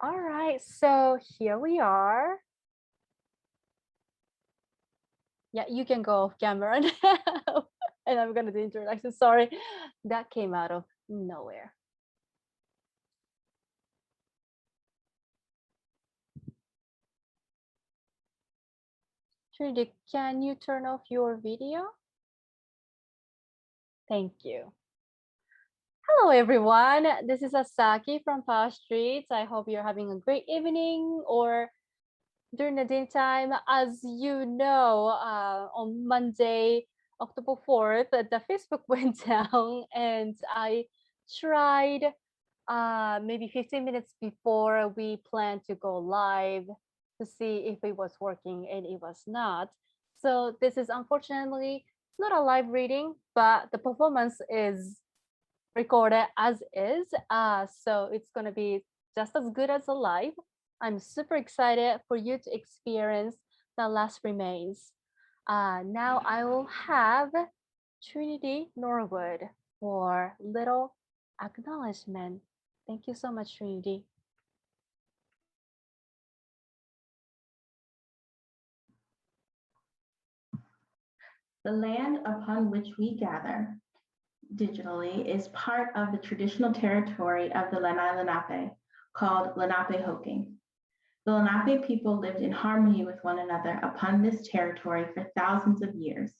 All right, so here we are. Yeah, you can go off camera now. And I'm gonna do introduction. Sorry, that came out of nowhere. Trinity, can you turn off your video? Thank you. Hello, everyone. This is Asaki from Power Streets. I hope you're having a great evening or during the daytime. As you know, on Monday, October 4th, the Facebook went down, and I tried maybe 15 minutes before we planned to go live to see if it was working, and it was not. So this is unfortunately not a live reading, but the performance is recorded as is. So it's going to be just as good as a live. I'm super excited for you to experience The Last Remains. Now I will have Trinity Norwood for little acknowledgement. Thank you so much, Trinity. The land upon which we gather digitally is part of the traditional territory of the Lenai Lenape, called Lenape-Hoking. The Lenape people lived in harmony with one another upon this territory for thousands of years.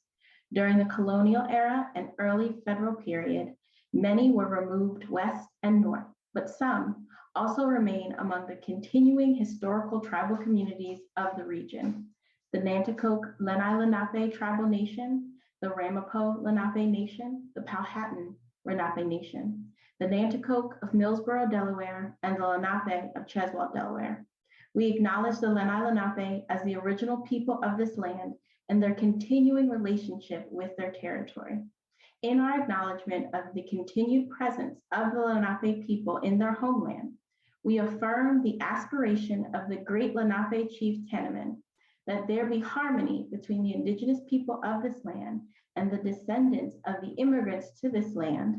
During the colonial era and early federal period, many were removed west and north, but some also remain among the continuing historical tribal communities of the region. The Nanticoke Lenai Lenape Tribal Nation, the Ramapo Lenape Nation, the Powhatan Lenape Nation, the Nanticoke of Millsboro, Delaware, and the Lenape of Cheswold, Delaware. We acknowledge the Lenai Lenape as the original people of this land and their continuing relationship with their territory. In our acknowledgement of the continued presence of the Lenape people in their homeland, we affirm the aspiration of the great Lenape chief Tenement that there be harmony between the indigenous people of this land and the descendants of the immigrants to this land,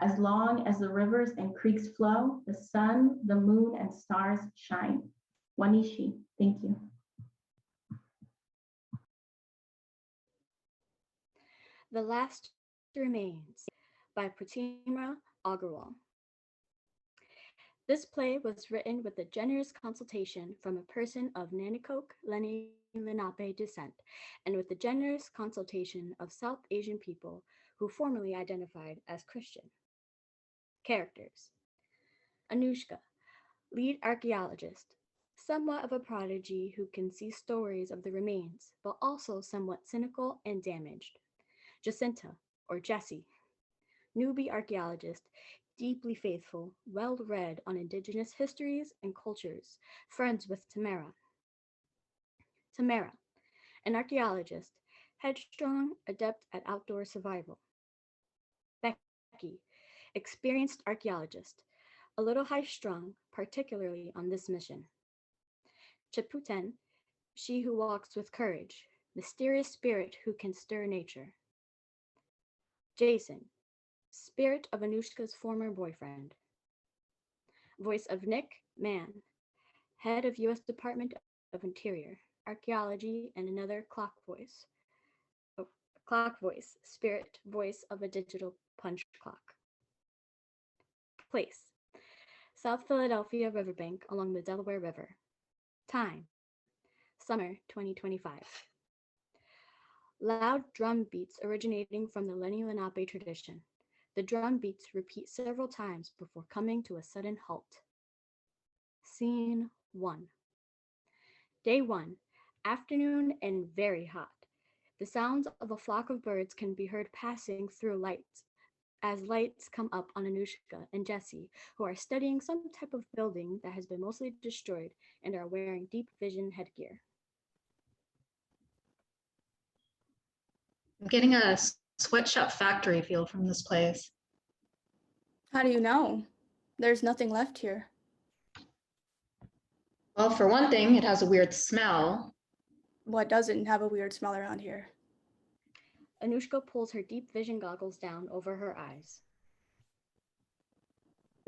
as long as the rivers and creeks flow, the sun, the moon, and stars shine. Wanishi, thank you. The Last Remains by Pratima Agrawal. This play was written with the generous consultation from a person of Nanticoke Lenape descent and with the generous consultation of South Asian people who formerly identified as Christian. Characters: Anushka, lead archaeologist, somewhat of a prodigy who can see stories of the remains, but also somewhat cynical and damaged. Jacinta, or Jessie, newbie archaeologist, deeply faithful, well-read on indigenous histories and cultures, friends with Tamara. Tamara, an archaeologist, headstrong, adept at outdoor survival. Becky, experienced archaeologist, a little high-strung, particularly on this mission. Chìpëtun, she who walks with courage, mysterious spirit who can stir nature. Jason, spirit of Anushka's former boyfriend. Voice of Nick Mann, head of U.S. Department of Interior, Archaeology, and another clock voice. Clock voice, spirit voice of a digital punch clock. Place, South Philadelphia riverbank along the Delaware River. Time, summer 2025. Loud drum beats originating from the Lenni Lenape tradition. The drum beats repeat several times before coming to a sudden halt. Scene 1. Day 1, afternoon and very hot. The sounds of a flock of birds can be heard passing through lights as lights come up on Anushka and Jessie, who are studying some type of building that has been mostly destroyed and are wearing deep vision headgear. I'm getting a sweatshop factory feel from this place. How do you know? There's nothing left here. Well, for one thing, it has a weird smell. What doesn't have a weird smell around here? Anushka pulls her deep vision goggles down over her eyes.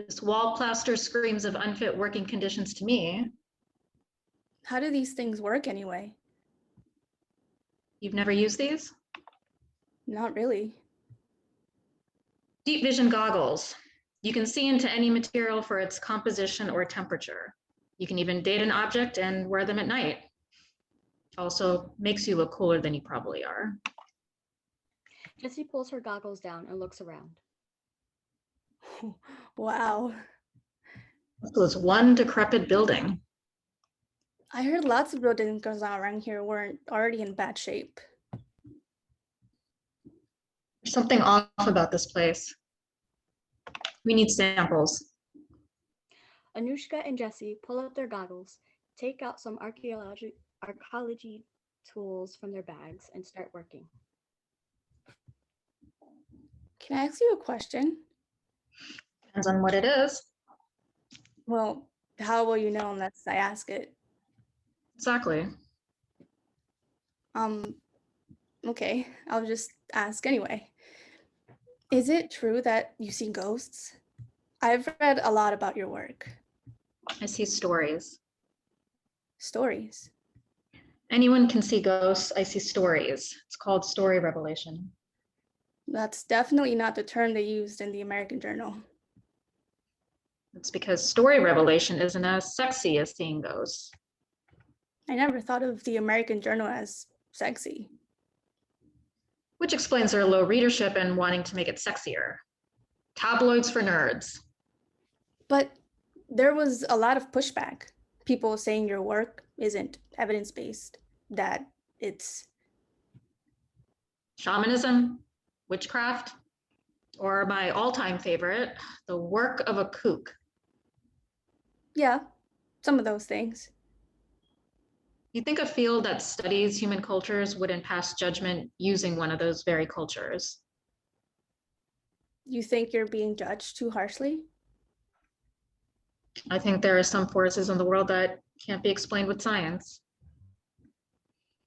This wall plaster screams of unfit working conditions to me. How do these things work anyway? You've never used these? Not really. Deep vision goggles. You can see into any material for its composition or temperature. You can even date an object and wear them at night. Also makes you look cooler than you probably are. Jessie pulls her goggles down and looks around. Wow. This was one decrepit building. I heard lots of buildings around here weren't already in bad shape. There's something off about this place. We need samples. Anushka and Jessie pull up their goggles, take out some archaeology tools from their bags, and start working. Can I ask you a question? Depends on what it is. Well, how will you know unless I ask it? Exactly. Okay, I'll just ask anyway. Is it true that you see ghosts? I've read a lot about your work. I see stories. Stories. Anyone can see ghosts. I see stories. It's called story revelation. That's definitely not the term they used in the American Journal. It's because story revelation isn't as sexy as seeing ghosts. I never thought of the American Journal as sexy. Which explains their low readership and wanting to make it sexier. Tabloids for nerds. But there was a lot of pushback. People saying your work isn't evidence-based, that it's Shamanism, witchcraft, or my all-time favorite, the work of a kook. yeah, some of those things. You think a field that studies human cultures wouldn't pass judgment using one of those very cultures? You think you're being judged too harshly? I think there are some forces in the world that can't be explained with science.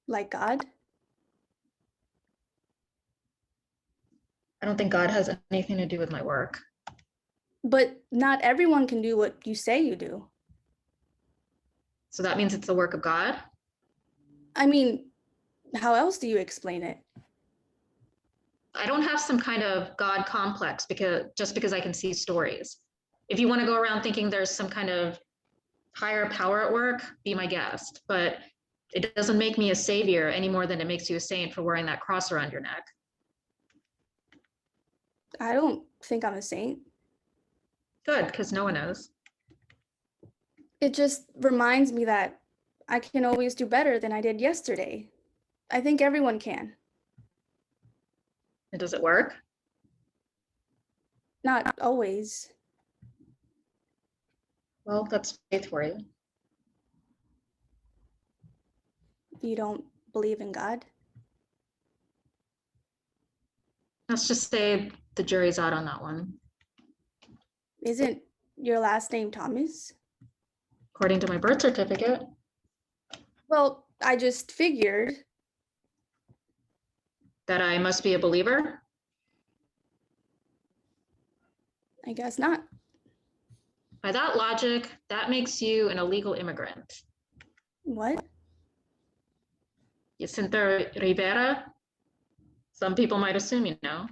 Like God? I don't think God has anything to do with my work. But not everyone can do what you say you do. So that means it's the work of God? I mean, how else do you explain it? I don't have some kind of God complex just because I can see stories. If you want to go around thinking there's some kind of higher power at work, be my guest. But it doesn't make me a savior any more than it makes you a saint for wearing that cross around your neck. I don't think I'm a saint. Good, because no one is. It just reminds me that I can always do better than I did yesterday. I think everyone can. And does it work? Not always. Well, that's faith for you. You don't believe in God? Let's just say the jury's out on that one. Isn't your last name Thomas? According to my birth certificate. Well, I just figured. That I must be a believer? I guess not. By that logic, that makes you an illegal immigrant. What? Jacinta Rivera? Some people might assume you know.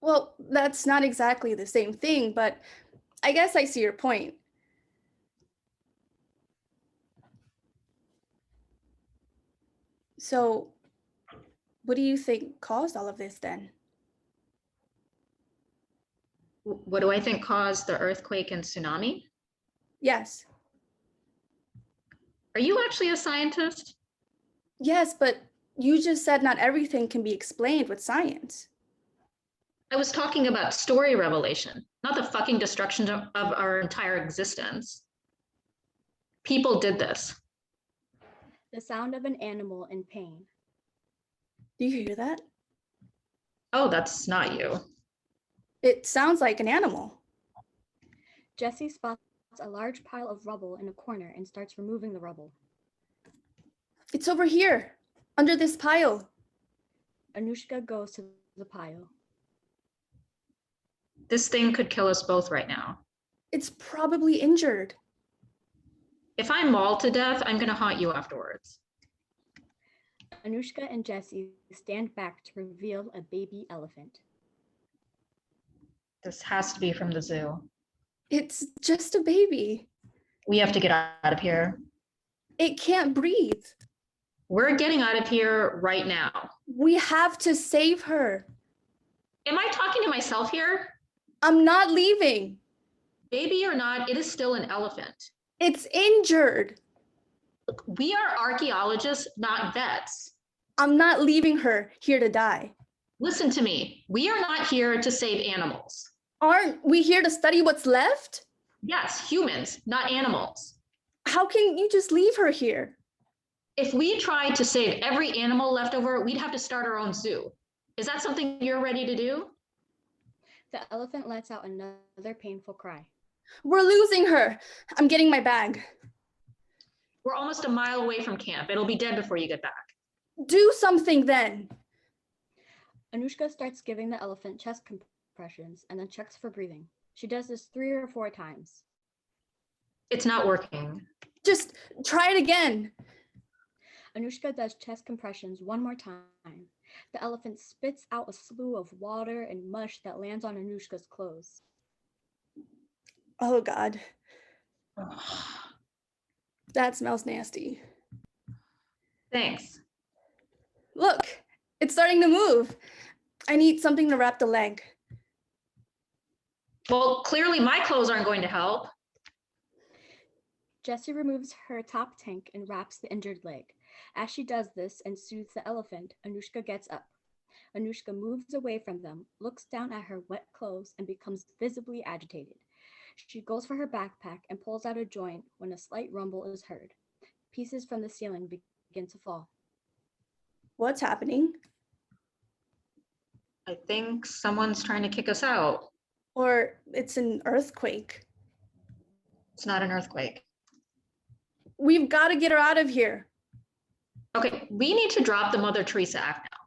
Well, that's not exactly the same thing, but I guess I see your point. So, what do you think caused all of this then? What do I think caused the earthquake and tsunami? Yes. Are you actually a scientist? Yes, but you just said not everything can be explained with science. I was talking about story revelation, not the fucking destruction of our entire existence. People did this. The sound of an animal in pain. Do you hear that? Oh, that's not you. It sounds like an animal. Jessie spots a large pile of rubble in a corner and starts removing the rubble. It's over here, under this pile. Anushka goes to the pile. This thing could kill us both right now. It's probably injured. If I'm mauled to death, I'm gonna haunt you afterwards. Anushka and Jessie stand back to reveal a baby elephant. This has to be from the zoo. It's just a baby. We have to get out of here. It can't breathe. We're getting out of here right now. We have to save her. Am I talking to myself here? I'm not leaving. Baby or not, it is still an elephant. It's injured. Look, we are archaeologists, not vets. I'm not leaving her here to die. Listen to me. We are not here to save animals. Aren't we here to study what's left? Yes, humans, not animals. How can you just leave her here? If we tried to save every animal left over, we'd have to start our own zoo. Is that something you're ready to do? The elephant lets out another painful cry. We're losing her. I'm getting my bag. We're almost a mile away from camp. It'll be dead before you get back. Do something then. Anushka starts giving the elephant chest compressions and then checks for breathing. She does this 3 or 4 times. It's not working. Just try it again. Anushka does chest compressions 1 more time. The elephant spits out a slew of water and mush that lands on Anushka's clothes. Oh God. That smells nasty. Thanks. Look, it's starting to move. I need something to wrap the leg. Well, clearly my clothes aren't going to help. Jessie removes her top tank and wraps the injured leg. As she does this and soothes the elephant, Anushka gets up. Anushka moves away from them, looks down at her wet clothes, and becomes visibly agitated. She goes for her backpack and pulls out a joint when a slight rumble is heard. Pieces from the ceiling begin to fall. What's happening? I think someone's trying to kick us out. Or it's an earthquake. It's not an earthquake. We've got to get her out of here. Okay, we need to drop the Mother Teresa act now.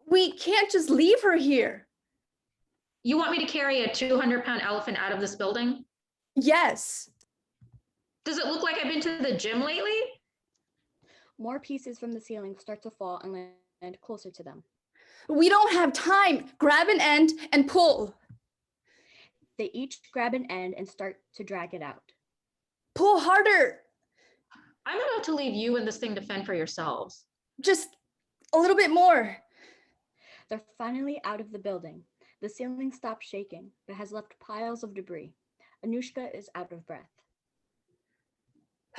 We can't just leave her here. You want me to carry a 200-pound elephant out of this building? Yes. Does it look like I've been to the gym lately? More pieces from the ceiling start to fall and land closer to them. We don't have time. Grab an end and pull. They each grab an end and start to drag it out. Pull harder. I'm about to leave you and this thing to fend for yourselves. Just a little bit more. They're finally out of the building. The ceiling stops shaking, but has left piles of debris. Anushka is out of breath.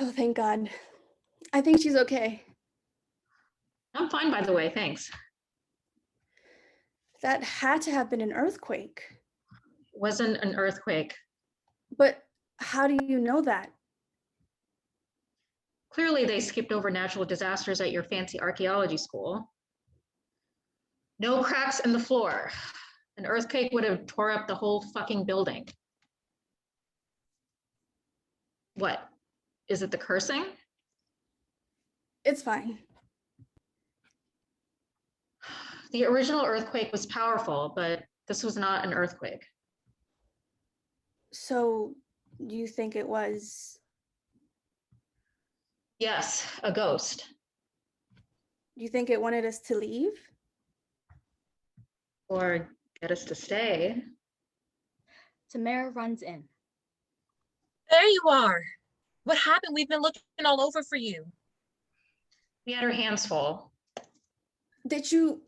Oh, thank God. I think she's okay. I'm fine, by the way, thanks. That had to have been an earthquake. Wasn't an earthquake. But how do you know that? Clearly they skipped over natural disasters at your fancy archaeology school. No cracks in the floor. An earthquake would have tore up the whole fucking building. What? Is it the cursing? It's fine. The original earthquake was powerful, but this was not an earthquake. So, do you think it was? Yes, a ghost. Do you think it wanted us to leave? Or get us to stay. Tamara runs in. There you are. What happened? We've been looking all over for you. We had our hands full. Did you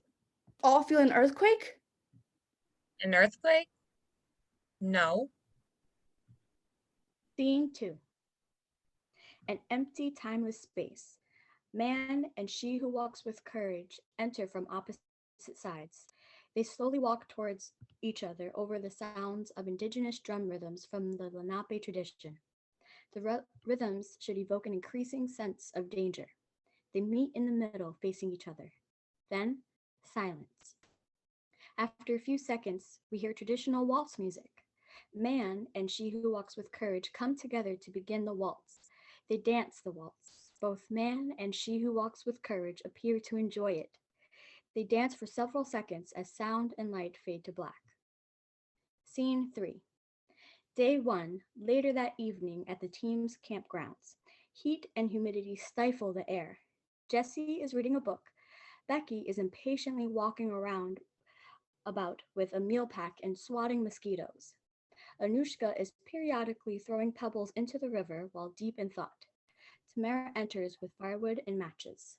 all feel an earthquake? An earthquake? No. Scene 2. An empty, timeless space. Man and she who walks with courage enter from opposite sides. They slowly walk towards each other over the sounds of indigenous drum rhythms from the Lenape tradition. The rhythms should evoke an increasing sense of danger. They meet in the middle, facing each other. Then, silence. After a few seconds, we hear traditional waltz music. Man and she who walks with courage come together to begin the waltz. They dance the waltz. Both man and she who walks with courage appear to enjoy it. They dance for several seconds as sound and light fade to black. Scene 3. Day 1, later that evening at the team's campgrounds. Heat and humidity stifle the air. Jessie is reading a book. Becky is impatiently walking about with a meal pack and swatting mosquitoes. Anushka is periodically throwing pebbles into the river while deep in thought. Tamara enters with firewood and matches.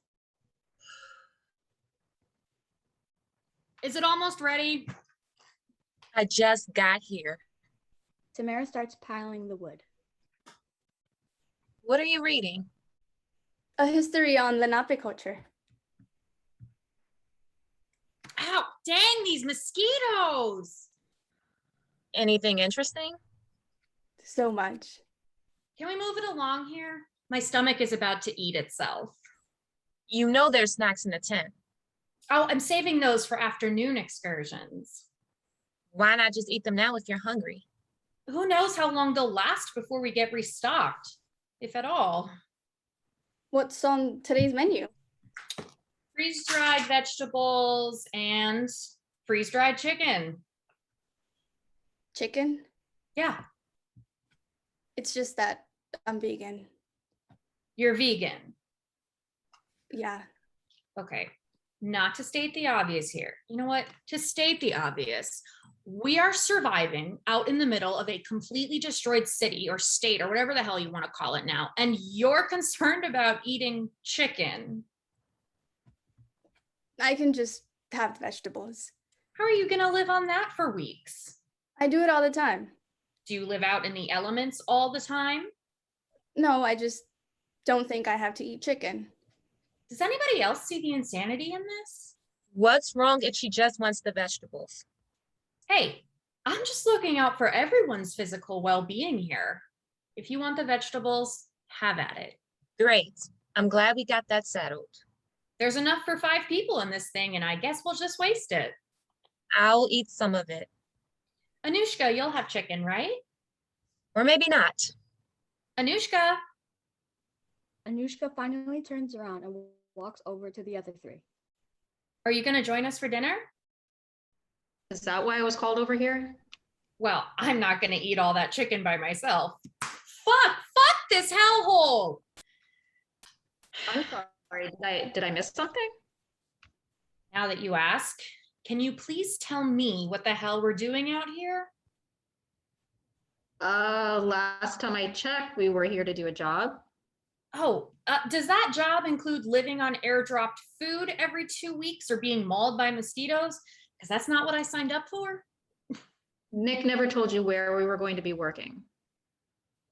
Is it almost ready? I just got here. Tamara starts piling the wood. What are you reading? A history on Lenape culture. Ow, dang these mosquitoes. Anything interesting? So much. Can we move it along here? My stomach is about to eat itself. You know there's snacks in the tent. Oh, I'm saving those for afternoon excursions. Why not just eat them now if you're hungry? Who knows how long they'll last before we get restocked, if at all. What's on today's menu? Freeze-dried vegetables and freeze-dried chicken. Chicken? Yeah, It's just that I'm vegan. you're vegan. Yeah. Okay, not to state the obvious here. You know what? To state the obvious, we are surviving out in the middle of a completely destroyed city or state or whatever the hell you want to call it now, and you're concerned about eating chicken. I can just have vegetables. How are you going to live on that for weeks? I do it all the time. Do you live out in the elements all the time? No, I just don't think I have to eat chicken. Does anybody else see the insanity in this? What's wrong if she just wants the vegetables? Hey, I'm just looking out for everyone's physical well-being here. If you want the vegetables, have at it. Great. I'm glad we got that settled. There's enough for 5 people in this thing, and I guess we'll just waste it. I'll eat some of it. Anushka, you'll have chicken, right? Or maybe not. Anushka! Anushka finally turns around and walks over to the other 3. Are you going to join us for dinner? Is that why I was called over here? Well, I'm not going to eat all that chicken by myself. Fuck this hellhole! I'm sorry, did I miss something? Now that you ask, can you please tell me what the hell we're doing out here? Last time I checked, we were here to do a job. Oh, does that job include living on airdropped food every 2 weeks or being mauled by mosquitoes? Because that's not what I signed up for. Nick never told you where we were going to be working.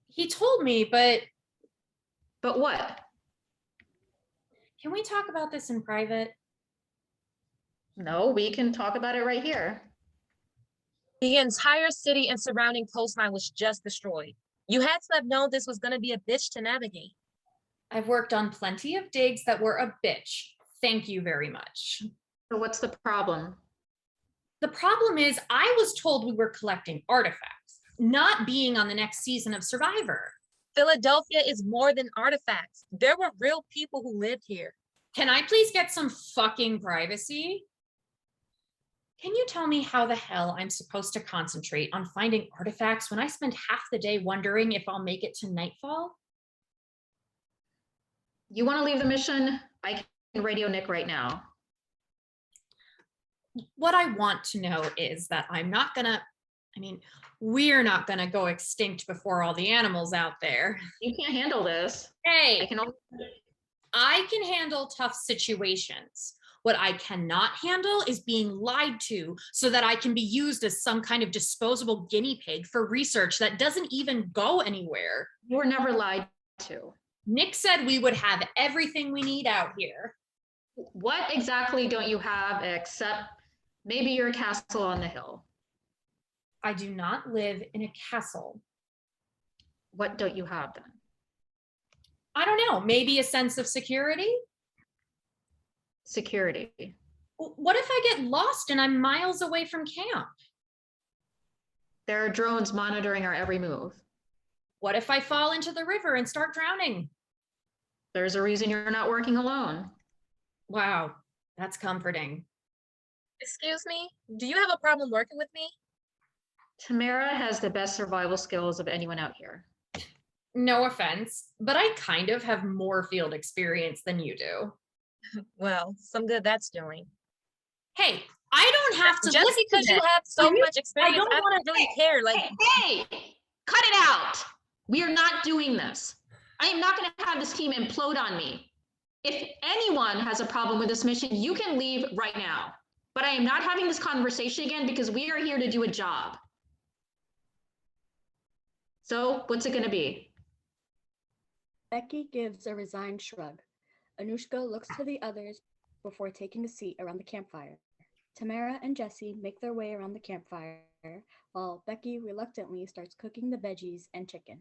He told me, but But what? can we talk about this in private? No, we can talk about it right here. The entire city and surrounding coastline was just destroyed. You had to have known this was going to be a bitch to navigate. I've worked on plenty of digs that were a bitch. Thank you very much. So what's the problem? The problem is I was told we were collecting artifacts, not being on the next season of Survivor. Philadelphia is more than artifacts. There were real people who lived here. Can I please get some fucking privacy? Can you tell me how the hell I'm supposed to concentrate on finding artifacts when I spend half the day wondering if I'll make it to nightfall? You want to leave the mission? I can radio Nick right now. What I want to know is that we're not gonna go extinct before all the animals out there. You can't handle this. Hey, I can handle tough situations. What I cannot handle is being lied to so that I can be used as some kind of disposable guinea pig for research that doesn't even go anywhere. You were never lied to. Nick said we would have everything we need out here. What exactly don't you have except maybe your castle on the hill? I do not live in a castle. What don't you have then? I don't know, maybe a sense of security? Security. What if I get lost and I'm miles away from camp? There are drones monitoring our every move. What if I fall into the river and start drowning? There's a reason you're not working alone. Wow, that's comforting. Excuse me, do you have a problem working with me? Tamara has the best survival skills of anyone out here. No offense, but I kind of have more field experience than you do. Well, some good that's doing. Hey, I don't have to Just listen because to you this. have so much I experience, don't I want don't really care. Like, Hey, cut it out. We are not doing this. I am not going to have this team implode on me. If anyone has a problem with this mission, you can leave right now. But I am not having this conversation again because we are here to do a job. So what's it going to be? Becky gives a resigned shrug. Anushka looks to the others before taking a seat around the campfire. Tamara and Jessie make their way around the campfire, while Becky reluctantly starts cooking the veggies and chicken.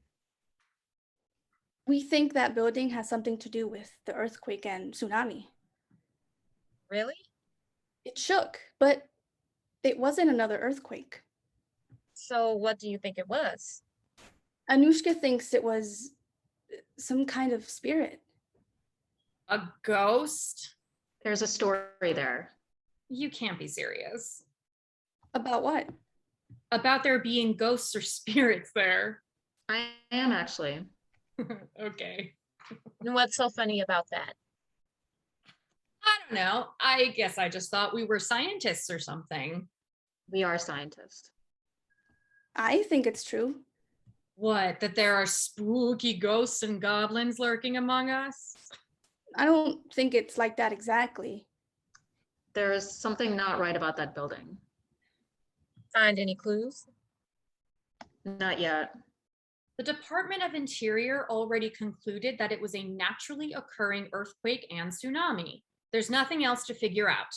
We think that building has something to do with the earthquake and tsunami. really? It shook, but it wasn't another earthquake. So what do you think it was? Anushka thinks it was some kind of spirit. a ghost. There's a story there. You can't be serious. About what? About there being ghosts or spirits there. I am actually. Okay. And what's so funny about that? I don't know. I guess I just thought we were scientists or something. We are scientists. I think it's true. What, that there are spooky ghosts and goblins lurking among us? I don't think it's like that exactly. There is something not right about that building. Find any clues? Not yet. The Department of Interior already concluded that it was a naturally occurring earthquake and tsunami. There's nothing else to figure out.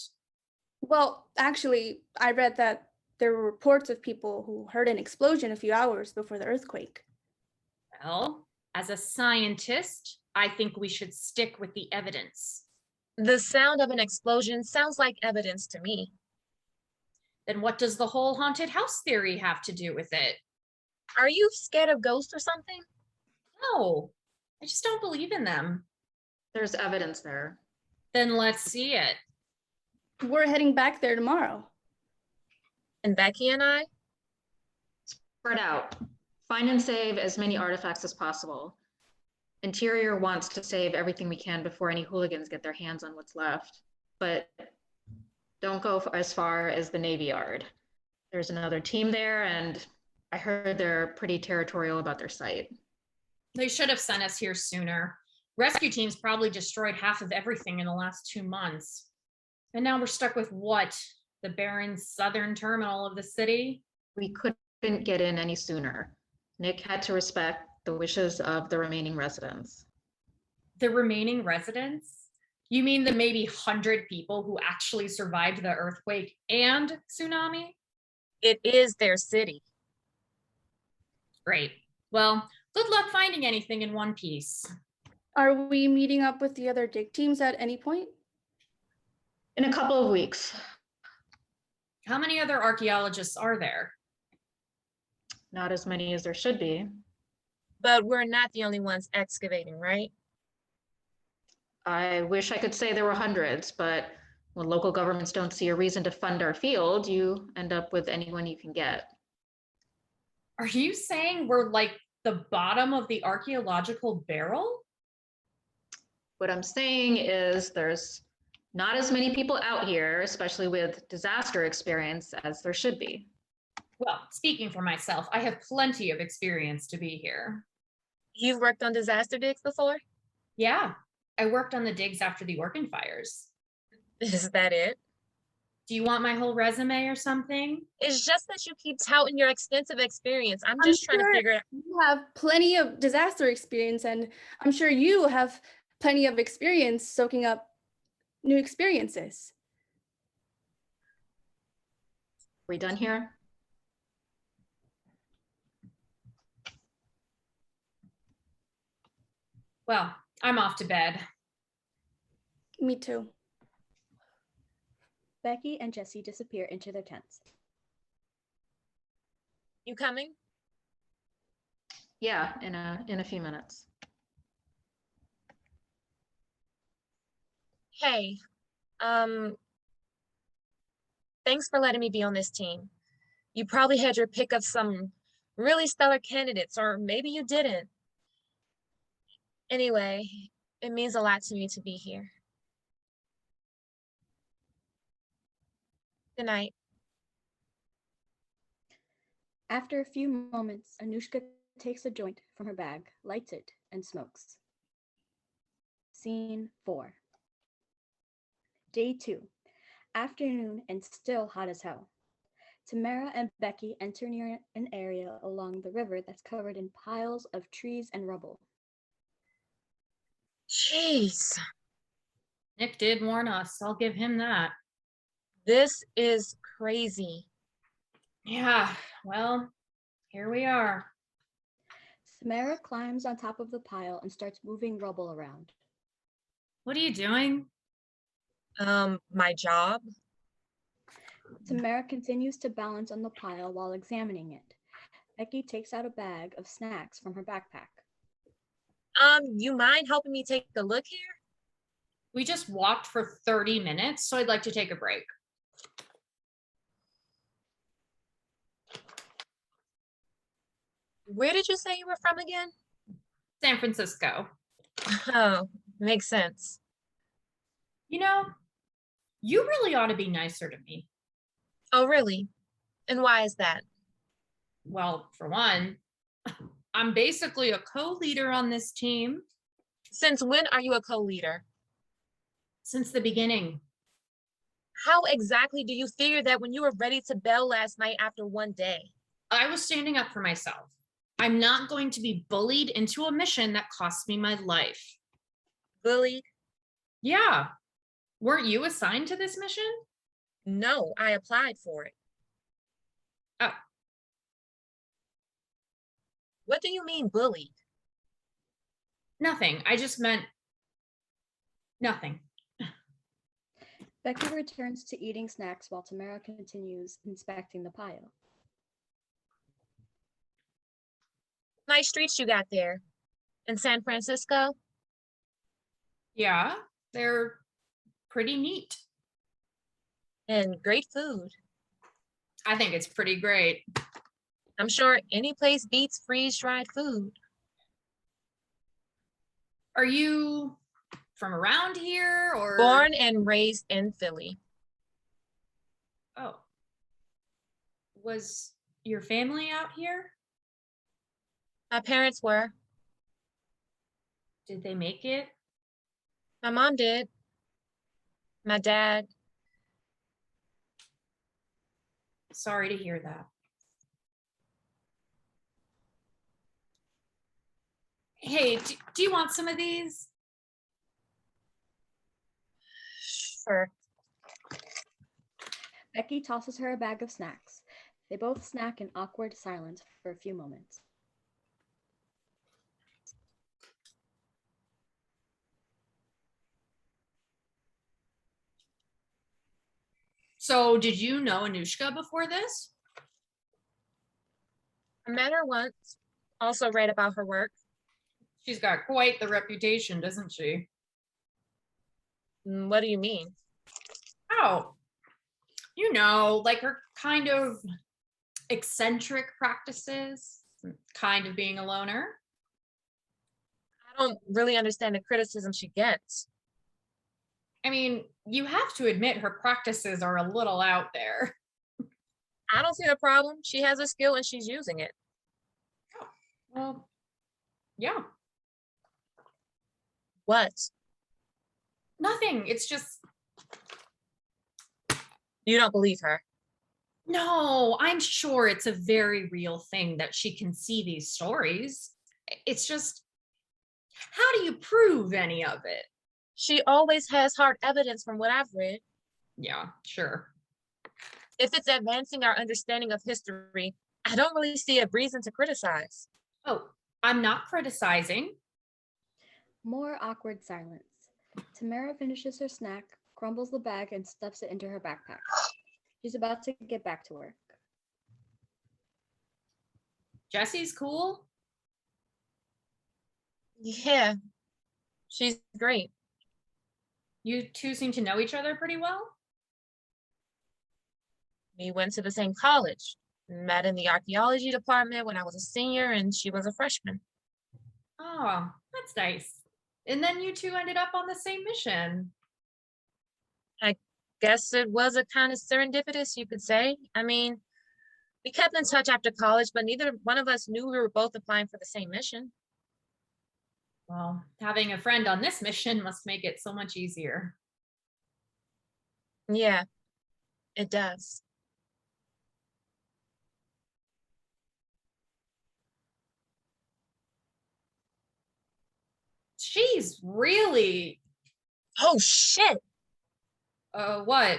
Well, actually, I read that there were reports of people who heard an explosion a few hours before the earthquake. Well, as a scientist, I think we should stick with the evidence. The sound of an explosion sounds like evidence to me. Then what does the whole haunted house theory have to do with it? Are you scared of ghosts or something? No, I just don't believe in them. There's evidence there. Then let's see it. We're heading back there tomorrow. And Becky and I? Spread out. Find and save as many artifacts as possible. Interior wants to save everything we can before any hooligans get their hands on what's left. But don't go as far as the Navy Yard. There's another team there, and I heard they're pretty territorial about their site. They should have sent us here sooner. Rescue teams probably destroyed half of everything in the last 2 months. And now we're stuck with what? The barren southern terminal of the city? We couldn't get in any sooner. Nick had to respect the wishes of the remaining residents. The remaining residents? You mean the maybe 100 people who actually survived the earthquake and tsunami? It is their city. Great. Well, good luck finding anything in one piece. Are we meeting up with the other dig teams at any point? In a couple of weeks. How many other archaeologists are there? Not as many as there should be. But we're not the only ones excavating, right? I wish I could say there were hundreds, but when local governments don't see a reason to fund our field, you end up with anyone you can get. Are you saying we're like the bottom of the archaeological barrel? What I'm saying is there's not as many people out here, especially with disaster experience, as there should be. Well, speaking for myself, I have plenty of experience to be here. You've worked on disaster digs before? Yeah, I worked on the digs after the organ fires. Is that it? Do you want my whole resume or something? It's just that you keep touting your extensive experience. I'm just trying to figure it out. You have plenty of disaster experience, and I'm sure you have plenty of experience soaking up new experiences. We done here? Well, I'm off to bed. Me too. Becky and Jessie disappear into their tents. You coming? Yeah, in a few minutes. Hey, thanks for letting me be on this team. You probably had your pick of some really stellar candidates, or maybe you didn't. Anyway, it means a lot to me to be here. Good night. After a few moments, Anushka takes a joint from her bag, lights it, and smokes. Scene 4. Day 2. Afternoon and still hot as hell. Tamara and Becky enter near an area along the river that's covered in piles of trees and rubble. Jeez, Nick did warn us. I'll give him that. this is crazy. Yeah, well, here we are. Tamara climbs on top of the pile and starts moving rubble around. What are you doing? My job? Tamara continues to balance on the pile while examining it. Becky takes out a bag of snacks from her backpack. You mind helping me take a look here? We just walked for 30 minutes, so I'd like to take a break. Where did you say you were from again? San Francisco. Oh, makes sense. You know, you really ought to be nicer to me. Oh, really? And why is that? Well, for one, I'm basically a co-leader on this team. Since when are you a co-leader? Since the beginning. How exactly do you figure that when you were ready to bail last night after one day? I was standing up for myself. I'm not going to be bullied into a mission that cost me my life. Bullied? Yeah. Weren't you assigned to this mission? No, I applied for it. Oh. What do you mean bullied? Nothing. I just meant nothing. Becky returns to eating snacks while Tamara continues inspecting the pile. Nice streets you got there. In San Francisco? Yeah, they're pretty neat. And great food. I think it's pretty great. I'm sure any place beats freeze-dried food. Are you from around here or? Born and raised in Philly. Oh. Was your family out here? My parents were. Did they make it? My mom did. My dad. Sorry to hear that. Hey, do you want some of these? Sure. Becky tosses her a bag of snacks. They both snack in awkward silence for a few moments. So did you know Anushka before this? I met her once. Also read about her work. She's got quite the reputation, doesn't she? What do you mean? Oh, you know, like her kind of eccentric practices, kind of being a loner. I don't really understand the criticism she gets. I mean, you have to admit her practices are a little out there. I don't see the problem. She has a skill and she's using it. Oh, well, yeah. What? Nothing. It's just, You don't believe her? no, I'm sure it's a very real thing that she can see these stories. It's just, how do you prove any of it? She always has hard evidence from what I've read. Yeah, sure. If it's advancing our understanding of history, I don't really see a reason to criticize. Oh, I'm not criticizing. More awkward silence. Tamara finishes her snack, crumbles the bag, and stuffs it into her backpack. She's about to get back to work. Jessie's cool. Yeah, she's great. You two seem to know each other pretty well. We went to the same college. Met in the archaeology department when I was a senior and she was a freshman. Oh, that's nice. And then you two ended up on the same mission. I guess it was a kind of serendipitous, you could say. I mean, we kept in touch after college, but neither one of us knew we were both applying for the same mission. Well, having a friend on this mission must make it so much easier. Yeah, it does. She's really. Oh, shit. What?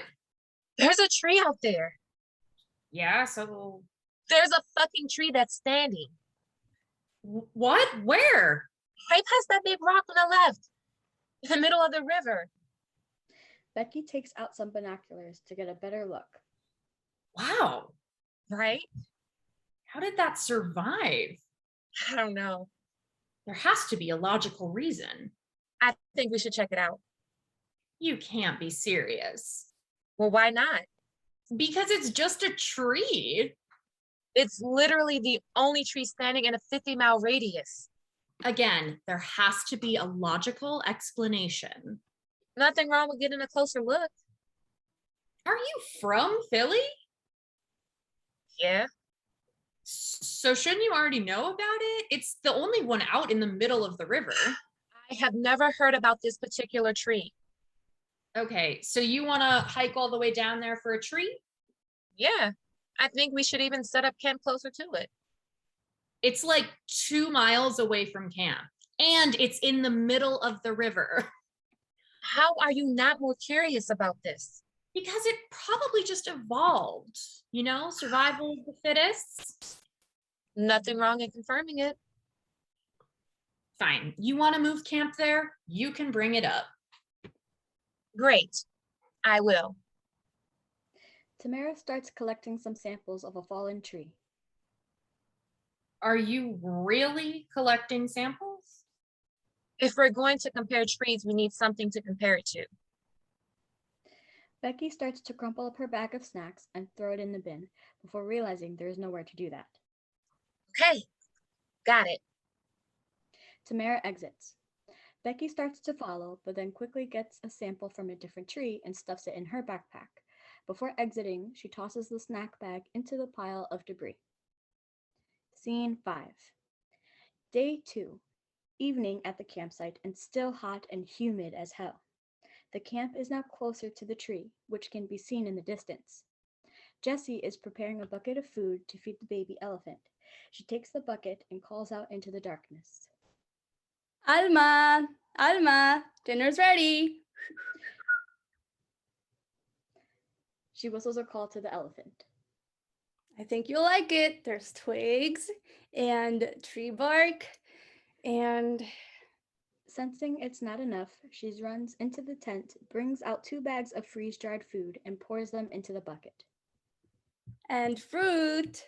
There's a tree out there. Yeah, so. There's a fucking tree that's standing. What? Where? Right past that big rock on the left, in the middle of the river. Becky takes out some binoculars to get a better look. Wow. Right? How did that survive? I don't know. There has to be a logical reason. I think we should check it out. You can't be serious. Well, why not? Because it's just a tree. It's literally the only tree standing in a 50-mile radius. Again, there has to be a logical explanation. Nothing wrong with getting a closer look. Are you from Philly? Yeah. So shouldn't you already know about it? It's the only one out in the middle of the river. I have never heard about this particular tree. Okay, so you want to hike all the way down there for a tree? Yeah, I think we should even set up camp closer to it. It's like 2 miles away from camp, and it's in the middle of the river. How are you not more curious about this? Because it probably just evolved, you know, survival of the fittest. Nothing wrong in confirming it. Fine, you want to move camp there? You can bring it up. Great, I will. Tamara starts collecting some samples of a fallen tree. Are you really collecting samples? If we're going to compare trees, we need something to compare it to. Becky starts to crumple up her bag of snacks and throw it in the bin before realizing there is nowhere to do that. Okay, got it. Tamara exits. Becky starts to follow, but then quickly gets a sample from a different tree and stuffs it in her backpack. Before exiting, she tosses the snack bag into the pile of debris. Scene 5. Day 2. Evening at the campsite and still hot and humid as hell. The camp is now closer to the tree, which can be seen in the distance. Jessie is preparing a bucket of food to feed the baby elephant. She takes the bucket and calls out into the darkness. Alma, Alma, dinner's ready. She whistles a call to the elephant. I think you'll like it. There's twigs and tree bark and... Sensing it's not enough, she runs into the tent, brings out 2 bags of freeze-dried food, and pours them into the bucket. And fruit.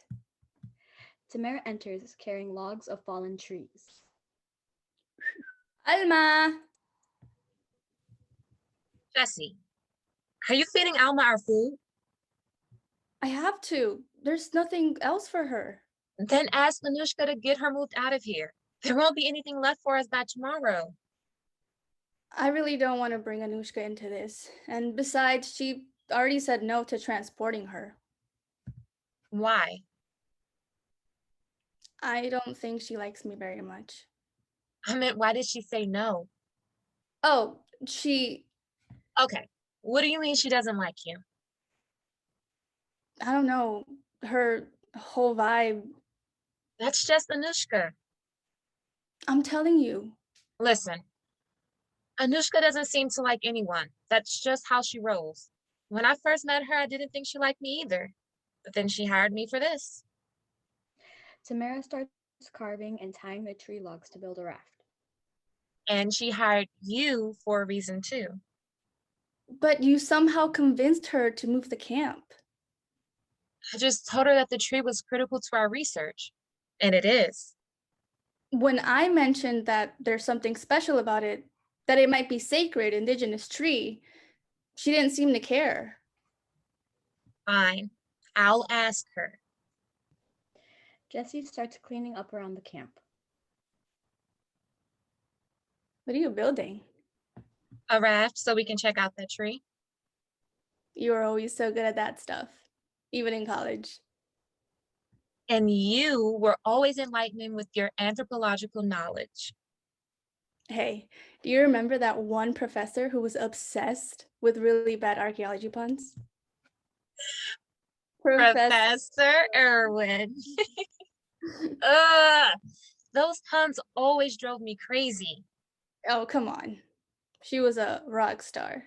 Tamara enters, carrying logs of fallen trees. Alma. Jessie, are you feeding Alma our food? I have to. There's nothing else for her. Then ask Anushka to get her moved out of here. There won't be anything left for us by tomorrow. I really don't want to bring Anushka into this. And besides, she already said no to transporting her. Why? I don't think she likes me very much. I meant, why did she say no? Oh, she... Okay, what do you mean she doesn't like you? I don't know. Her whole vibe. That's just Anushka. I'm telling you. Listen, Anushka doesn't seem to like anyone. That's just how she rolls. When I first met her, I didn't think she liked me either. But then she hired me for this. Tamara starts carving and tying the tree logs to build a raft. And she hired you for a reason too. But you somehow convinced her to move the camp. I just told her that the tree was critical to our research. And it is. When I mentioned that there's something special about it, that it might be sacred, indigenous tree, she didn't seem to care. Fine. I'll ask her. Jessie starts cleaning up around the camp. What are you building? A raft so we can check out that tree. You were always so good at that stuff, even in college. And you were always enlightening with your anthropological knowledge. Hey, do you remember that one professor who was obsessed with really bad archaeology puns? Professor Irwin. Ugh, those puns always drove me crazy. Oh, come on. She was a rock star.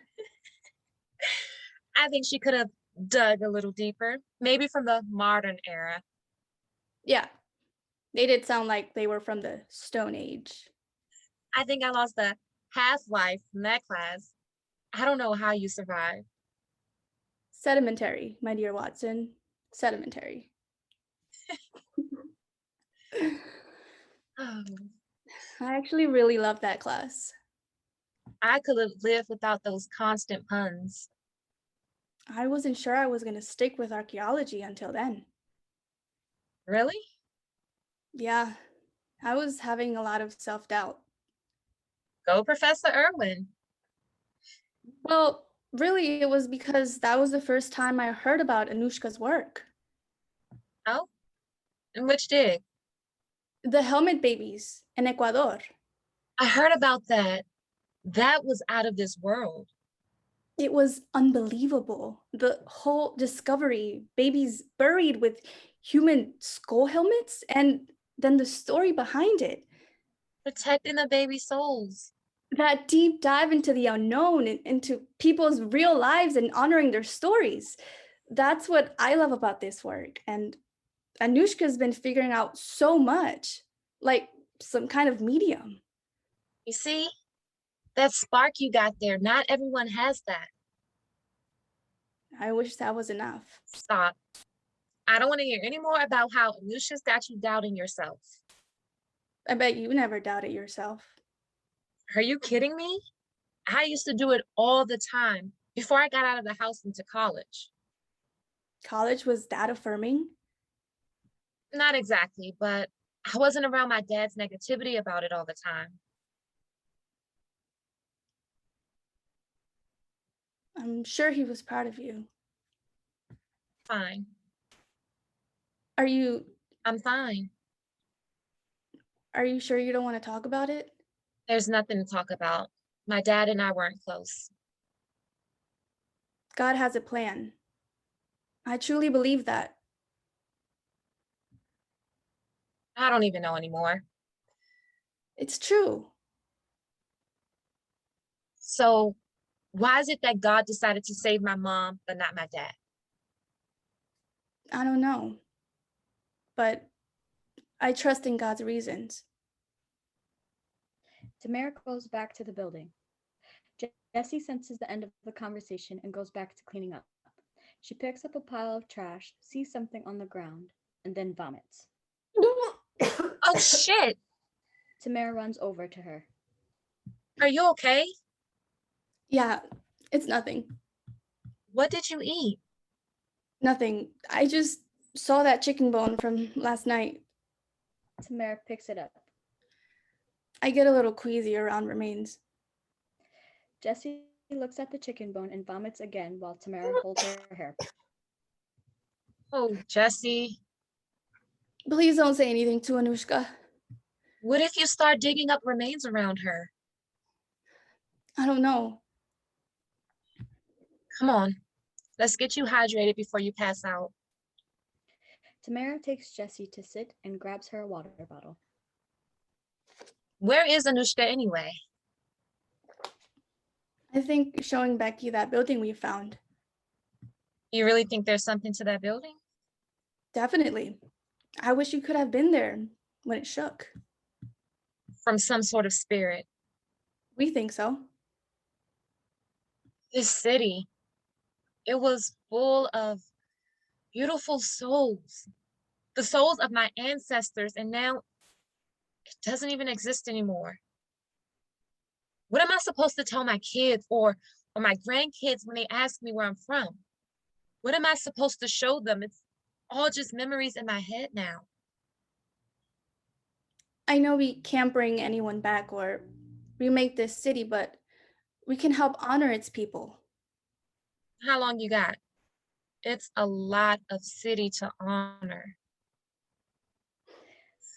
I think she could have dug a little deeper, maybe from the modern era. Yeah, they did sound like they were from the Stone Age. I think I lost a half-life from that class. I don't know how you survived. Sedimentary, my dear Watson. Sedimentary. Oh, I actually really loved that class. I could have lived without those constant puns. I wasn't sure I was going to stick with archaeology until then. Really? Yeah, I was having a lot of self-doubt. Go Professor Irwin. Well, really, it was because that was the first time I heard about Anushka's work. Oh, in which dig? The helmet babies in Ecuador. I heard about that. That was out of this world. It was unbelievable. The whole discovery, babies buried with human skull helmets, and then the story behind it. Protecting the baby souls. That deep dive into the unknown, into people's real lives and honoring their stories. That's what I love about this work. And Anushka's been figuring out so much, like some kind of medium. You see, that spark you got there, not everyone has that. I wish that was enough. Stop. I don't want to hear any more about how Anushka's got you doubting yourself. I bet you never doubted yourself. Are you kidding me? I used to do it all the time before I got out of the house into college. College was that affirming? Not exactly, but I wasn't around my dad's negativity about it all the time. I'm sure he was proud of you. Fine. I'm fine. Are you sure you don't want to talk about it? There's nothing to talk about. My dad and I weren't close. God has a plan. I truly believe that. I don't even know anymore. It's true. So why is it that God decided to save my mom, but not my dad? I don't know. But I trust in God's reasons. Tamara goes back to the building. Jessie senses the end of the conversation and goes back to cleaning up. She picks up a pile of trash, sees something on the ground, and then vomits. Oh, shit. Tamara runs over to her. Are you okay? Yeah, it's nothing. What did you eat? Nothing. I just saw that chicken bone from last night. Tamara picks it up. I get a little queasy around remains. Jessie looks at the chicken bone and vomits again while Tamara holds her hair. Oh, Jessie. Please don't say anything to Anushka. What if you start digging up remains around her? I don't know. Come on. Let's get you hydrated before you pass out. Tamara takes Jessie to sit and grabs her a water bottle. Where is Anushka anyway? I think showing Becky that building we found. You really think there's something to that building? Definitely. I wish you could have been there when it shook. From some sort of spirit. We think so. This city, it was full of beautiful souls. The souls of my ancestors, and now it doesn't even exist anymore. What am I supposed to tell my kids or my grandkids when they ask me where I'm from? What am I supposed to show them? It's all just memories in my head now. I know we can't bring anyone back or remake this city, but we can help honor its people. How long you got? It's a lot of city to honor.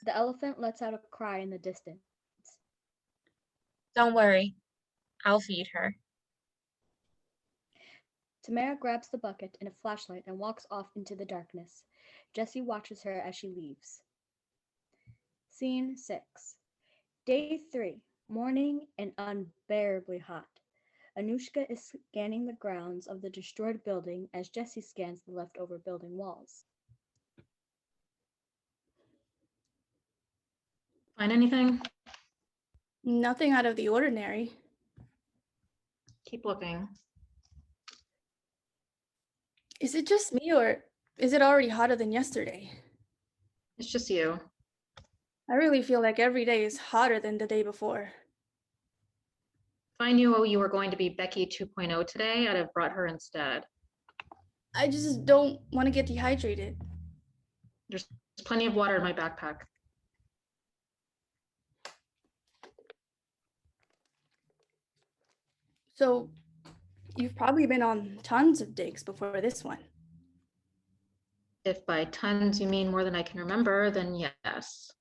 The elephant lets out a cry in the distance. Don't worry, I'll feed her. Tamara grabs the bucket and a flashlight and walks off into the darkness. Jessie watches her as she leaves. Scene 6. Day 3, morning and unbearably hot. Anushka is scanning the grounds of the destroyed building as Jessie scans the leftover building walls. Find anything? Nothing out of the ordinary. Keep looking. Is it just me or is it already hotter than yesterday? It's just you. I really feel like every day is hotter than the day before. If I knew you were going to be Becky 2.0 today, I'd have brought her instead. I just don't want to get dehydrated. There's plenty of water in my backpack. So you've probably been on tons of digs before this one. If by tons you mean more than I can remember, then yes.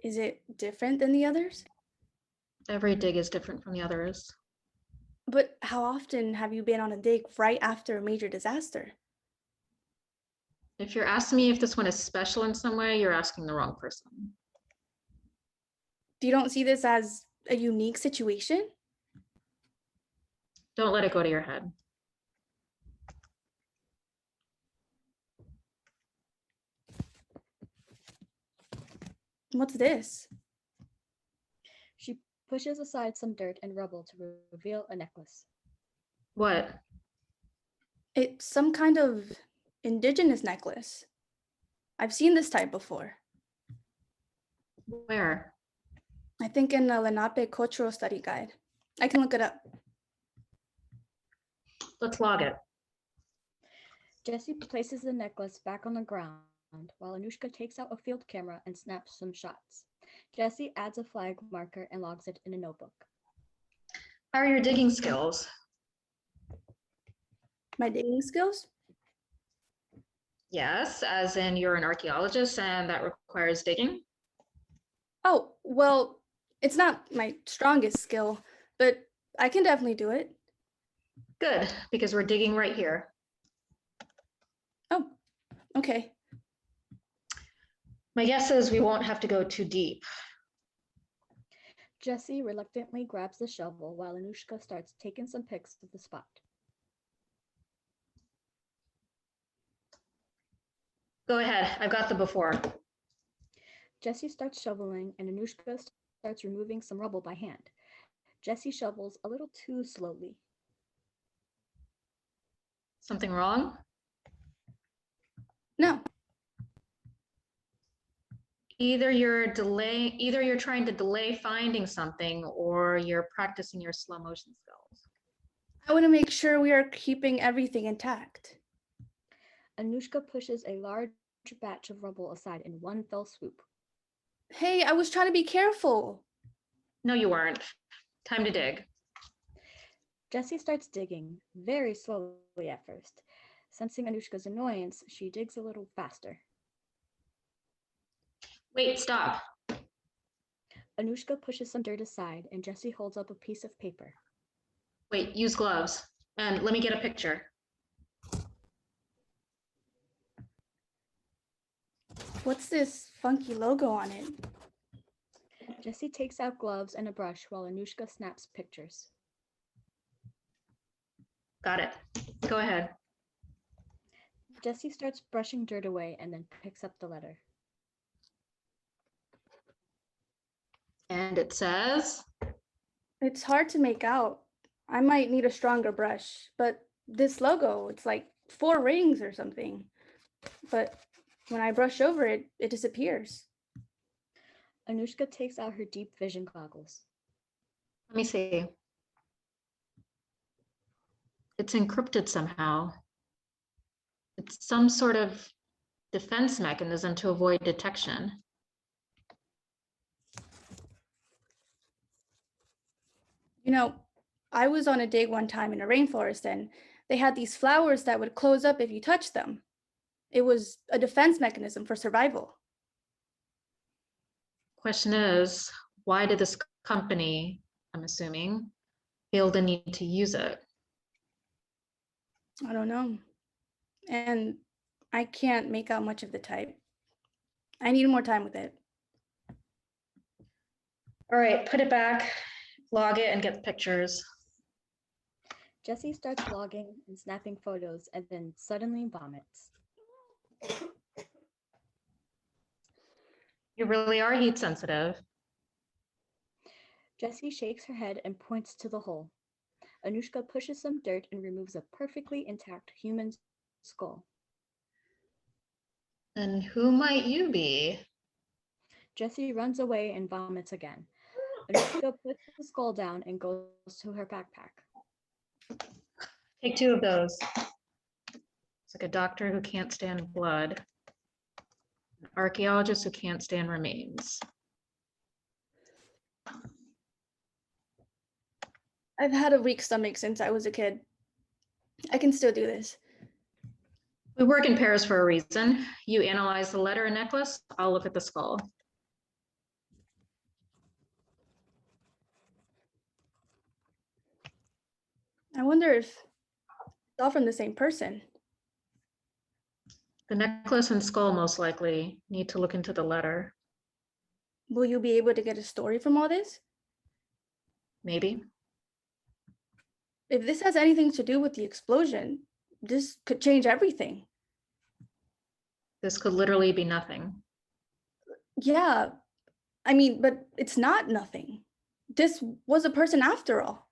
Is it different than the others? Every dig is different from the others. But how often have you been on a dig right after a major disaster? If you're asking me if this one is special in some way, you're asking the wrong person. You don't see this as a unique situation? Don't let it go to your head. What's this? She pushes aside some dirt and rubble to reveal a necklace. What? It's some kind of indigenous necklace. I've seen this type before. Where? I think in the Lenape Cultural Study Guide. I can look it up. Let's log it. Jessie places the necklace back on the ground while Anushka takes out a field camera and snaps some shots. Jessie adds a flag marker and logs it in a notebook. How are your digging skills? My digging skills? Yes, as in you're an archaeologist and that requires digging? Oh, well, it's not my strongest skill, but I can definitely do it. Good, because we're digging right here. Oh, okay. My guess is we won't have to go too deep. Jessie reluctantly grabs the shovel while Anushka starts taking some pics of the spot. Go ahead, I've got the before. Jessie starts shoveling and Anushka starts removing some rubble by hand. Jessie shovels a little too slowly. Something wrong? No. Either you're trying to delay finding something or you're practicing your slow motion skills. I want to make sure we are keeping everything intact. Anushka pushes a large batch of rubble aside in one fell swoop. Hey, I was trying to be careful. No, you weren't. Time to dig. Jessie starts digging, very slowly at first. Sensing Anushka's annoyance, she digs a little faster. Wait, stop. Anushka pushes some dirt aside and Jessie holds up a piece of paper. Wait, use gloves. And let me get a picture. What's this funky logo on it? Jessie takes out gloves and a brush while Anushka snaps pictures. Got it. Go ahead. Jessie starts brushing dirt away and then picks up the letter. And it says? It's hard to make out. I might need a stronger brush, but this logo, it's like 4 rings or something. But when I brush over it, it disappears. Anushka takes out her deep vision goggles. Let me see. It's encrypted somehow. It's some sort of defense mechanism to avoid detection. You know, I was on a dig one time in a rainforest and they had these flowers that would close up if you touched them. It was a defense mechanism for survival. Question is, why did this company, I'm assuming, feel the need to use it? I don't know. And I can't make out much of the type. I need more time with it. All right, put it back, log it, and get the pictures. Jessie starts logging and snapping photos and then suddenly vomits. You really are heat sensitive. Jessie shakes her head and points to the hole. Anushka pushes some dirt and removes a perfectly intact human skull. And who might you be? Jessie runs away and vomits again. Anushka puts the skull down and goes to her backpack. Take 2 of those. It's like a doctor who can't stand blood. An archaeologist who can't stand remains. I've had a weak stomach since I was a kid. I can still do this. We work in pairs for a reason. You analyze the letter and necklace, I'll look at the skull. I wonder if it's all from the same person. The necklace and skull most likely need to look into the letter. Will you be able to get a story from all this? Maybe. If this has anything to do with the explosion, this could change everything. This could literally be nothing. Yeah, I mean, but it's not nothing. This was a person after all.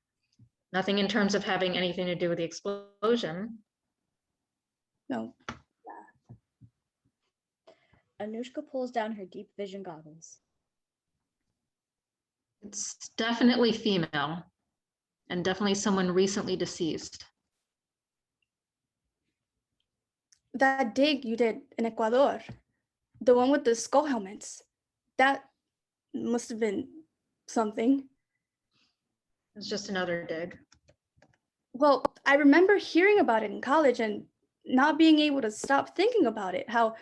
Nothing in terms of having anything to do with the explosion. No. Anushka pulls down her deep vision goggles. It's definitely female and definitely someone recently deceased. That dig you did in Ecuador, the one with the skull helmets, that must have been something. It's just another dig. Well, I remember hearing about it in college and not being able to stop thinking about it, how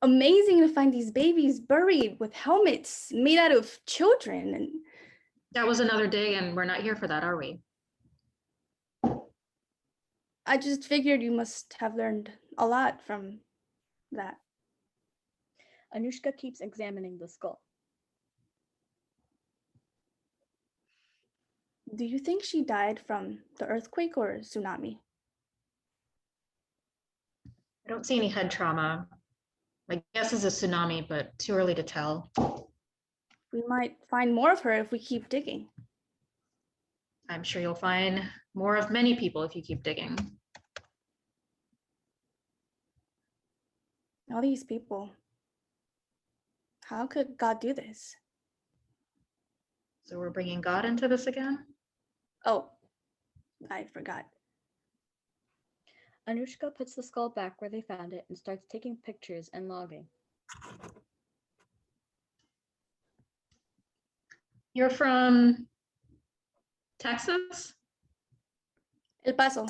amazing to find these babies buried with helmets made out of children. And That was another dig, and we're not here for that, are we? I just figured you must have learned a lot from that. Anushka keeps examining the skull. Do you think she died from the earthquake or tsunami? I don't see any head trauma. My guess is a tsunami, but too early to tell. We might find more of her if we keep digging. I'm sure you'll find more of many people if you keep digging. All these people. How could God do this? So we're bringing God into this again? Oh, I forgot. Anushka puts the skull back where they found it and starts taking pictures and logging. You're from Texas? El Paso.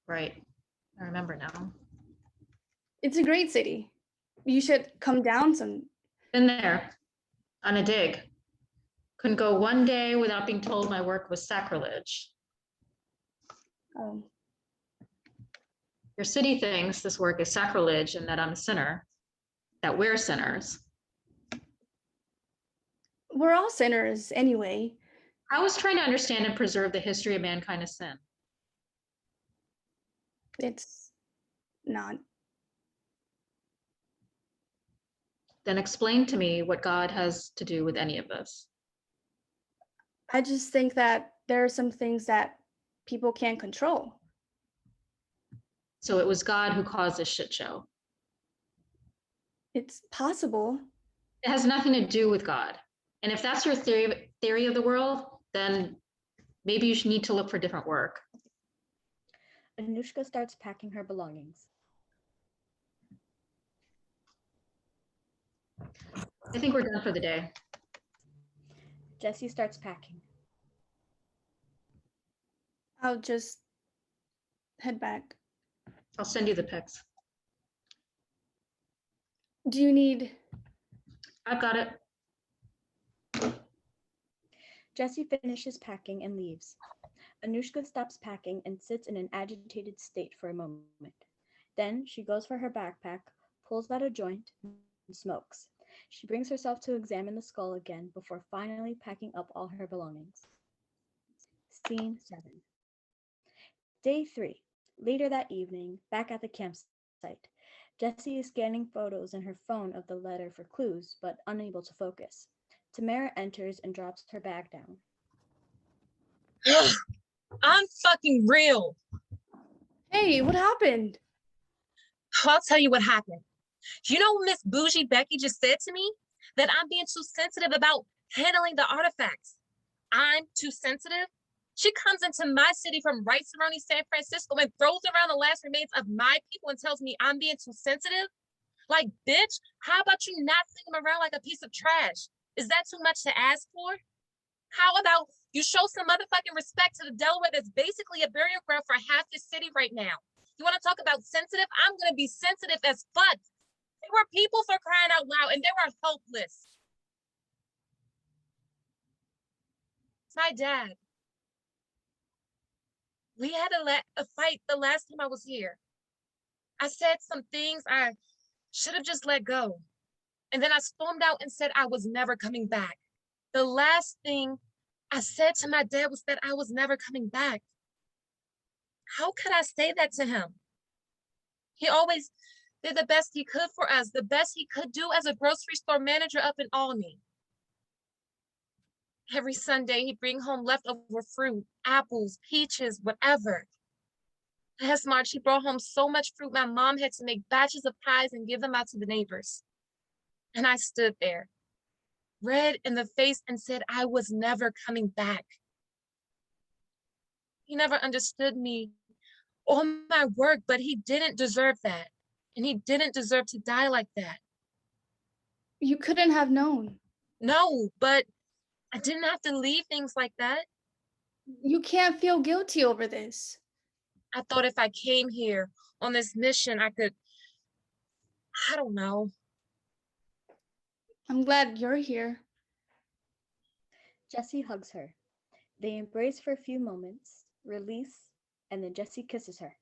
Right, I remember now. It's a great city. You should come down some. Been there, on a dig. Couldn't go one day without being told my work was sacrilege. Your city thinks this work is sacrilege and that I'm a sinner, that we're sinners. We're all sinners anyway. I was trying to understand and preserve the history of mankind's sin. It's not. Then explain to me what God has to do with any of this. I just think that there are some things that people can't control. So it was God who caused this shit show. It's possible. It has nothing to do with God. And if that's your theory of the world, then maybe you should need to look for different work. Anushka starts packing her belongings. I think we're done for the day. Jessie starts packing. I'll just head back. I'll send you the pics. Do you need... I've got it. Jessie finishes packing and leaves. Anushka stops packing and sits in an agitated state for a moment. Then she goes for her backpack, pulls out a joint, and smokes. She brings herself to examine the skull again before finally packing up all her belongings. Scene 7. Day 3. Later that evening, back at the campsite, Jessie is scanning photos in her phone of the letter for clues, but unable to focus. Tamara enters and drops her bag down. I'm fucking real. Hey, what happened? I'll tell you what happened. You know what Miss Bougie Becky just said to me? That I'm being too sensitive about handling the artifacts. I'm too sensitive? She comes into my city from right surrounding San Francisco and throws around the last remains of my people and tells me I'm being too sensitive? Like, bitch, how about you not fling them around like a piece of trash? Is that too much to ask for? How about you show some motherfucking respect to the Delaware that's basically a burial ground for half the city right now? You want to talk about sensitive? I'm going to be sensitive as fuck. They were people for crying out loud, and they were helpless. My dad. We had a fight the last time I was here. I said some things I should have just let go. And then I stormed out and said I was never coming back. The last thing I said to my dad was that I was never coming back. How could I say that to him? He always did the best he could for us, the best he could do as a grocery store manager up in Albany. Every Sunday, he'd bring home leftover fruit, apples, peaches, whatever. Last March, he brought home so much fruit, my mom had to make batches of pies and give them out to the neighbors. And I stood there, red in the face, and said I was never coming back. He never understood me or my work, but he didn't deserve that. And he didn't deserve to die like that. You couldn't have known. No, but I didn't have to leave things like that. You can't feel guilty over this. I thought if I came here on this mission, I could, I don't know. I'm glad you're here. Jessie hugs her. They embrace for a few moments, release, and then Jessie kisses her.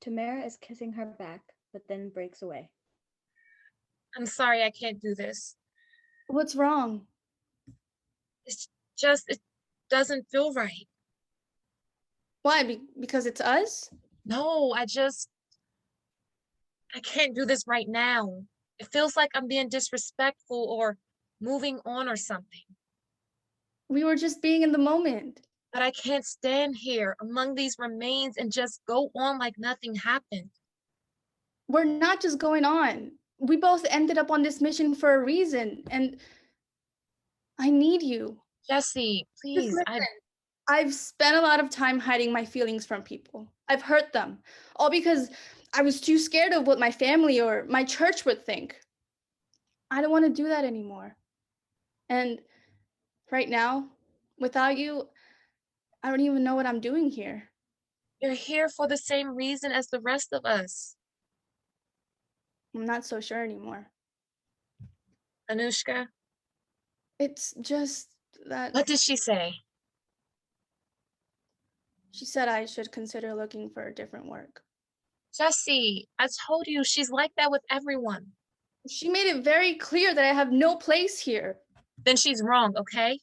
Tamara is kissing her back, but then breaks away. I'm sorry I can't do this. What's wrong? It's just, it doesn't feel right. Why? Because it's us? No, I can't do this right now. It feels like I'm being disrespectful or moving on or something. We were just being in the moment. But I can't stand here among these remains and just go on like nothing happened. We're not just going on. We both ended up on this mission for a reason, and I need you. Jessie, please. I've spent a lot of time hiding my feelings from people. I've hurt them, all because I was too scared of what my family or my church would think. I don't want to do that anymore. And right now, without you, I don't even know what I'm doing here. You're here for the same reason as the rest of us. I'm not so sure anymore. Anushka? It's just that... What did she say? She said I should consider looking for different work. Jessie, I told you she's like that with everyone. She made it very clear that I have no place here. Then she's wrong, okay?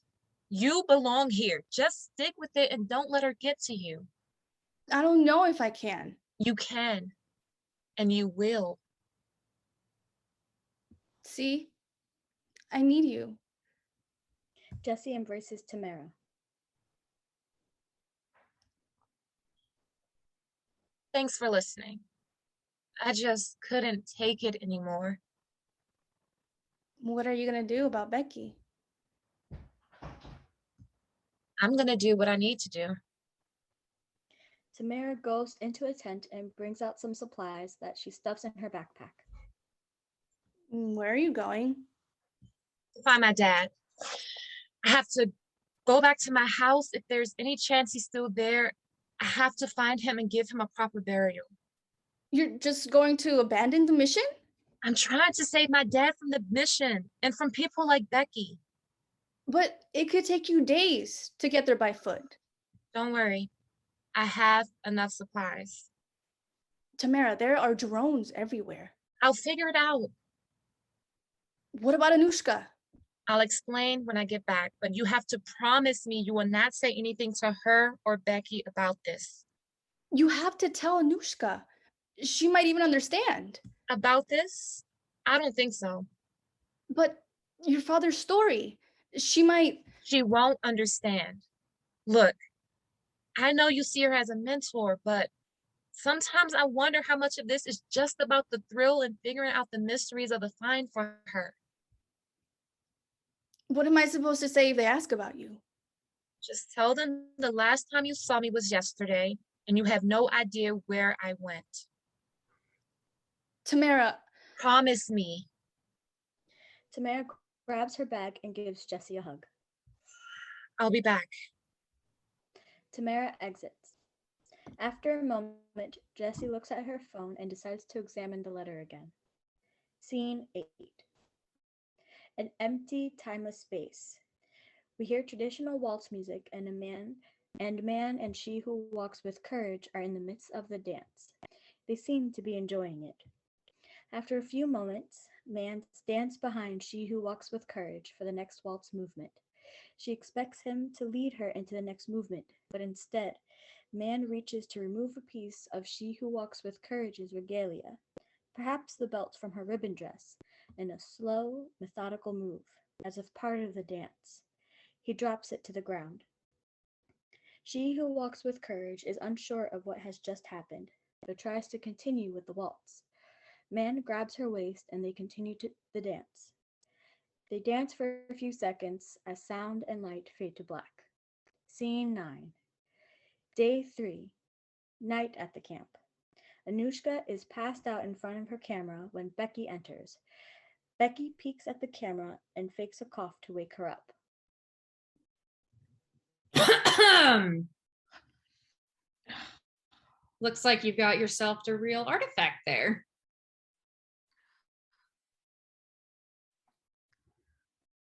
You belong here. Just stick with it and don't let her get to you. I don't know if I can. You can. And you will. See? I need you. Jessie embraces Tamara. Thanks for listening. I just couldn't take it anymore. What are you going to do about Becky? I'm going to do what I need to do. Tamara goes into a tent and brings out some supplies that she stuffs in her backpack. Where are you going? To find my dad. I have to go back to my house. If there's any chance he's still there, I have to find him and give him a proper burial. You're just going to abandon the mission? I'm trying to save my dad from the mission and from people like Becky. But it could take you days to get there by foot. Don't worry. I have enough supplies. Tamara, there are drones everywhere. I'll figure it out. What about Anushka? I'll explain when I get back, but you have to promise me you will not say anything to her or Becky about this. You have to tell Anushka. She might even understand. About this? I don't think so. But your father's story, she might... She won't understand. Look, I know you see her as a mentor, but sometimes I wonder how much of this is just about the thrill and figuring out the mysteries of the find for her. What am I supposed to say if they ask about you? Just tell them the last time you saw me was yesterday, and you have no idea where I went. Tamara... Promise me. Tamara grabs her bag and gives Jessie a hug. I'll be back. Tamara exits. After a moment, Jessie looks at her phone and decides to examine the letter again. Scene 8. An empty, timeless space. We hear traditional waltz music and man and she who walks with courage are in the midst of the dance. They seem to be enjoying it. After a few moments, man stands behind she who walks with courage for the next waltz movement. She expects him to lead her into the next movement, but instead, man reaches to remove a piece of she who walks with courage's regalia, perhaps the belt from her ribbon dress, in a slow, methodical move, as if part of the dance. He drops it to the ground. She who walks with courage is unsure of what has just happened, but tries to continue with the waltz. Man grabs her waist and they continue the dance. They dance for a few seconds as sound and light fade to black. Scene 9. Day 3. Night at the camp. Anushka is passed out in front of her camera when Becky enters. Becky peeks at the camera and fakes a cough to wake her up. Looks like you've got yourself a real artifact there.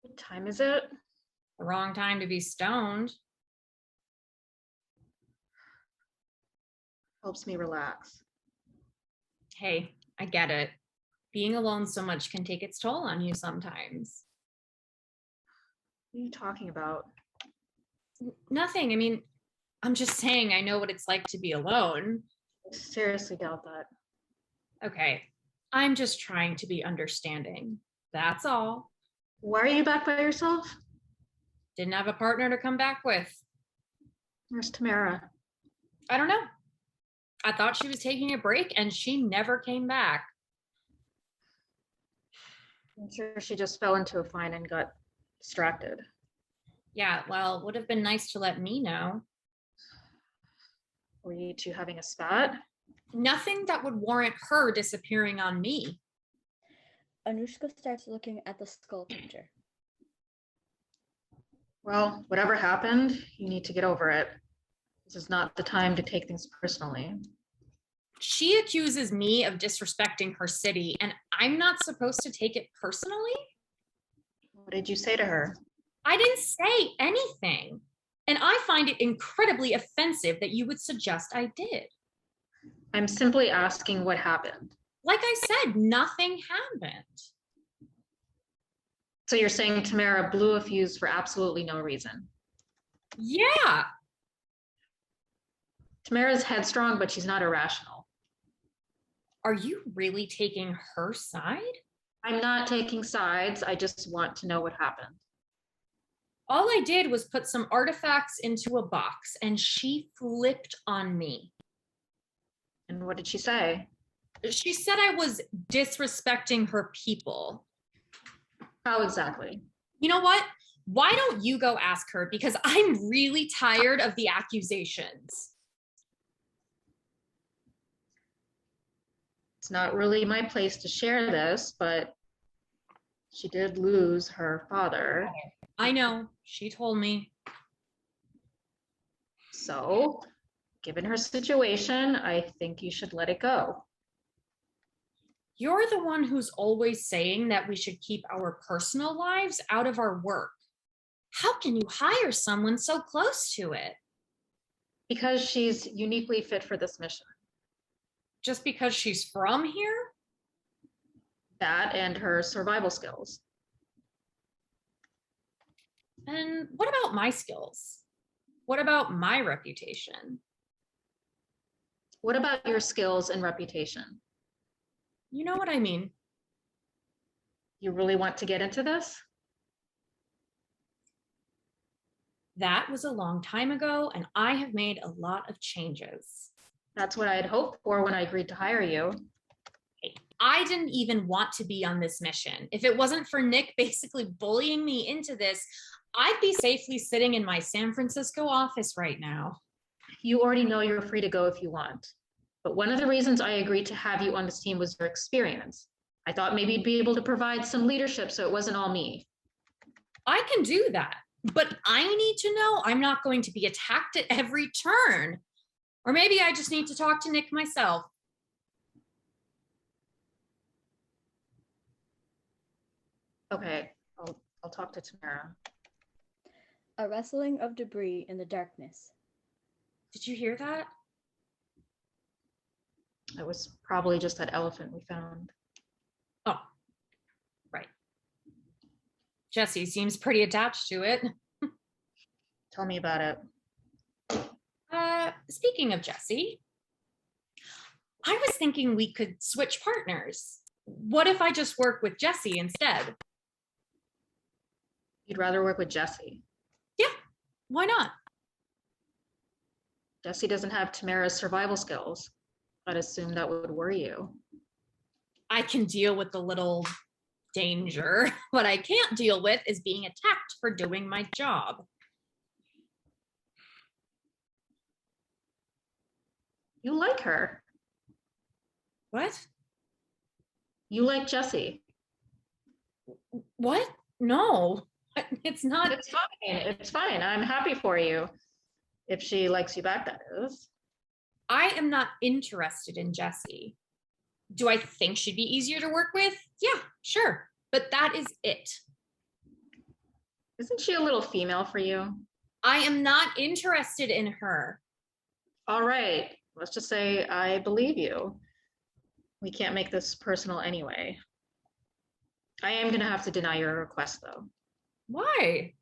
What time is it? The wrong time to be stoned. Helps me relax. Hey, I get it. Being alone so much can take its toll on you sometimes. What are you talking about? Nothing. I mean, I'm just saying I know what it's like to be alone. I seriously doubt that. Okay, I'm just trying to be understanding. That's all. Why are you back by yourself? Didn't have a partner to come back with. Where's Tamara? I don't know. I thought she was taking a break and she never came back. I'm sure she just fell into a find and got distracted. Yeah, well, would have been nice to let me know. Were you two having a spat? Nothing that would warrant her disappearing on me. Anushka starts looking at the skull picture. Well, whatever happened, you need to get over it. This is not the time to take things personally. She accuses me of disrespecting her city, and I'm not supposed to take it personally? What did you say to her? I didn't say anything. And I find it incredibly offensive that you would suggest I did. I'm simply asking what happened. Like I said, nothing happened. So you're saying Tamara blew a fuse for absolutely no reason? Yeah. Tamara's headstrong, but she's not irrational. Are you really taking her side? I'm not taking sides. I just want to know what happened. All I did was put some artifacts into a box and she flipped on me. And what did she say? She said I was disrespecting her people. How exactly? You know what? Why don't you go ask her? Because I'm really tired of the accusations. It's not really my place to share this, but she did lose her father. I know, she told me. So, given her situation, I think you should let it go. You're the one who's always saying that we should keep our personal lives out of our work. How can you hire someone so close to it? Because she's uniquely fit for this mission. Just because she's from here? That and her survival skills. And what about my skills? What about my reputation? What about your skills and reputation? You know what I mean. You really want to get into this? That was a long time ago, and I have made a lot of changes. That's what I had hoped for when I agreed to hire you. I didn't even want to be on this mission. If it wasn't for Nick basically bullying me into this, I'd be safely sitting in my San Francisco office right now. You already know you're free to go if you want. But one of the reasons I agreed to have you on this team was your experience. I thought maybe you'd be able to provide some leadership so it wasn't all me. I can do that, but I need to know I'm not going to be attacked at every turn. Or maybe I just need to talk to Nick myself. Okay, I'll talk to Tamara. A rustling of debris in the darkness. Did you hear that? It was probably just that elephant we found. Oh, right. Jessie seems pretty attached to it. Tell me about it. Speaking of Jessie, I was thinking we could switch partners. What if I just work with Jessie instead? You'd rather work with Jessie? Yeah, why not? Jessie doesn't have Tamara's survival skills. I'd assume that would worry you. I can deal with the little danger. What I can't deal with is being attacked for doing my job. You like her. What? You like Jessie. What? No, it's not. It's fine. It's fine. I'm happy for you. If she likes you back, that is. I am not interested in Jessie. Do I think she'd be easier to work with? Yeah, sure. But that is it. Isn't she a little female for you? I am not interested in her. All right. Let's just say I believe you. We can't make this personal anyway. I am going to have to deny your request, though. Why?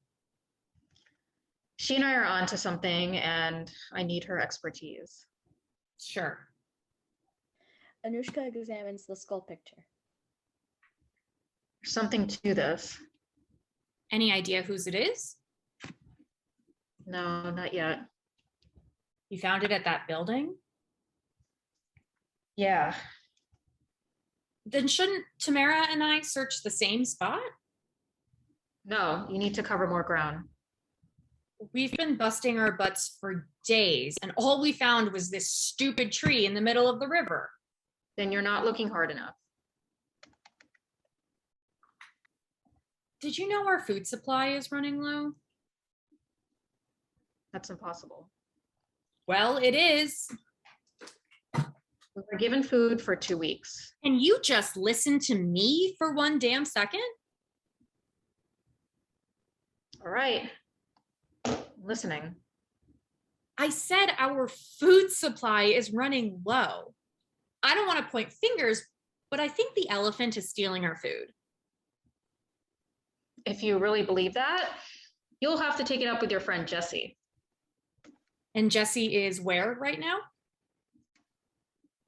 She and I are onto something, and I need her expertise. Sure. Anushka examines the skull picture. There's something to this. Any idea whose it is? No, not yet. You found it at that building? Yeah. Then shouldn't Tamara and I search the same spot? No, you need to cover more ground. We've been busting our butts for days, and all we found was this stupid tree in the middle of the river. Then you're not looking hard enough. Did you know our food supply is running low? That's impossible. Well, it is. We were given food for 2 weeks. Can you just listen to me for one damn second? All right. I'm listening. I said our food supply is running low. I don't want to point fingers, but I think the elephant is stealing our food. If you really believe that, you'll have to take it up with your friend Jessie. And Jessie is where right now?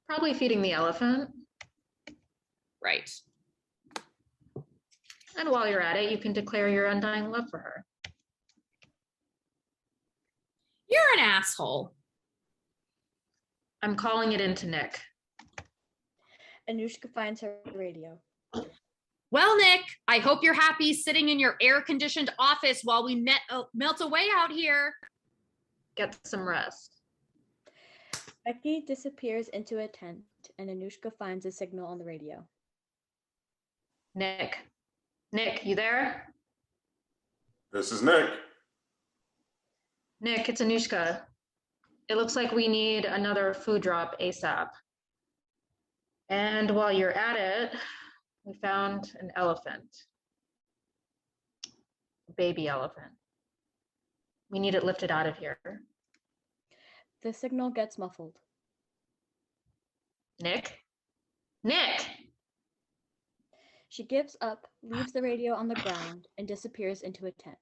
Probably feeding the elephant. Right. And while you're at it, you can declare your undying love for her. You're an asshole. I'm calling it into Nick. Anushka finds her radio. Well, Nick, I hope you're happy sitting in your air-conditioned office while we melt away out here. Get some rest. Becky disappears into a tent, and Anushka finds a signal on the radio. Nick, you there? This is Nick. Nick, it's Anushka. It looks like we need another food drop ASAP. And while you're at it, we found an elephant. A baby elephant. We need it lifted out of here. The signal gets muffled. Nick? Nick! She gives up, leaves the radio on the ground, and disappears into a tent.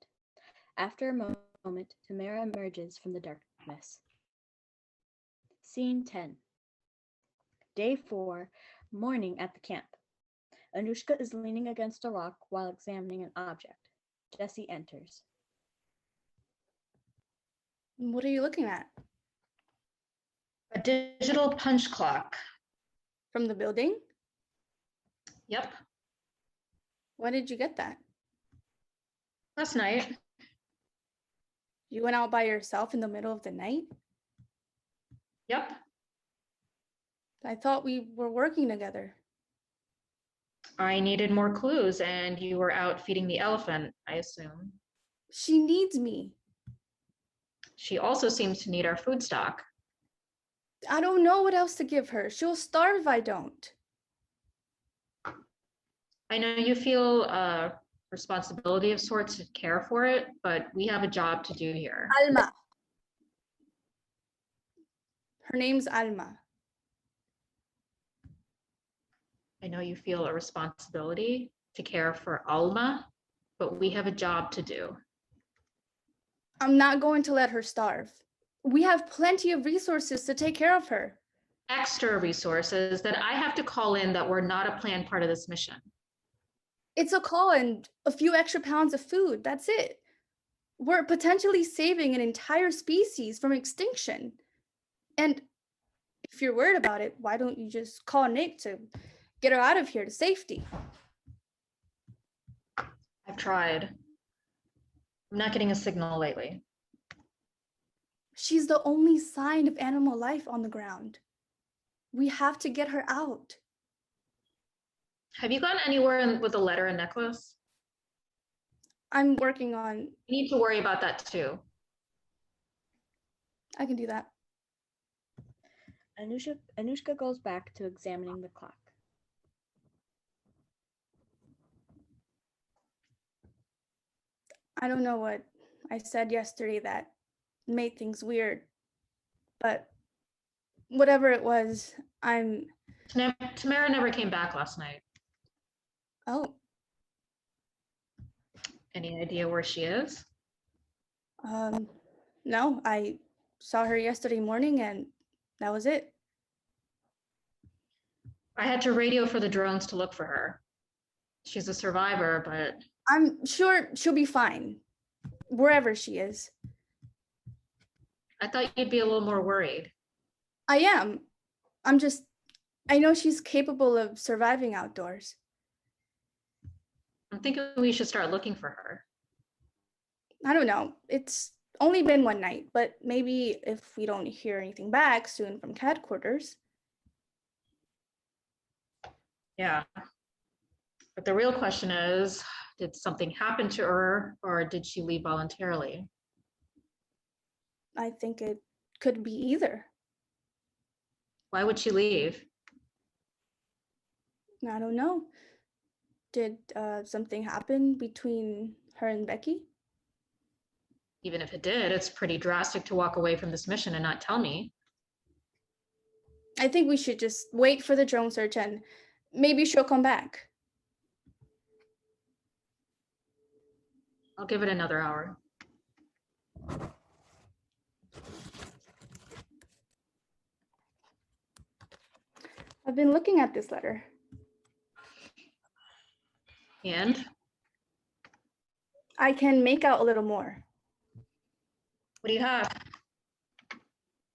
After a moment, Tamara emerges from the darkness. Scene 10. Day 4, morning at the camp. Anushka is leaning against a rock while examining an object. Jessie enters. What are you looking at? A digital punch clock. From the building? Yep. When did you get that? Last night. You went out by yourself in the middle of the night? Yep. I thought we were working together. I needed more clues, and you were out feeding the elephant, I assume. She needs me. She also seems to need our food stock. I don't know what else to give her. She'll starve if I don't. I know you feel a responsibility of sorts to care for it, but we have a job to do here. Alma. Her name's Alma. I know you feel a responsibility to care for Alma, but we have a job to do. I'm not going to let her starve. We have plenty of resources to take care of her. Extra resources that I have to call in that were not a planned part of this mission. It's a call and a few extra pounds of food. That's it. We're potentially saving an entire species from extinction. And if you're worried about it, why don't you just call Nick to get her out of here to safety? I've tried. I'm not getting a signal lately. She's the only sign of animal life on the ground. We have to get her out. Have you gone anywhere with a letter and necklace? I'm working on. You need to worry about that too. I can do that. Anushka goes back to examining the clock. I don't know what I said yesterday that made things weird, but whatever it was, Tamara never came back last night. Oh. Any idea where she is? No, I saw her yesterday morning and that was it. I had to radio for the drones to look for her. She's a survivor, but I'm sure she'll be fine, wherever she is. I thought you'd be a little more worried. I am. I know she's capable of surviving outdoors. I'm thinking we should start looking for her. I don't know. It's only been one night, but maybe if we don't hear anything back soon from headquarters. Yeah. But the real question is, did something happen to her or did she leave voluntarily? I think it could be either. Why would she leave? I don't know. Did something happen between her and Becky? Even if it did, it's pretty drastic to walk away from this mission and not tell me. I think we should just wait for the drone search and maybe she'll come back. I'll give it another hour. I've been looking at this letter. And? I can make out a little more. What do you have?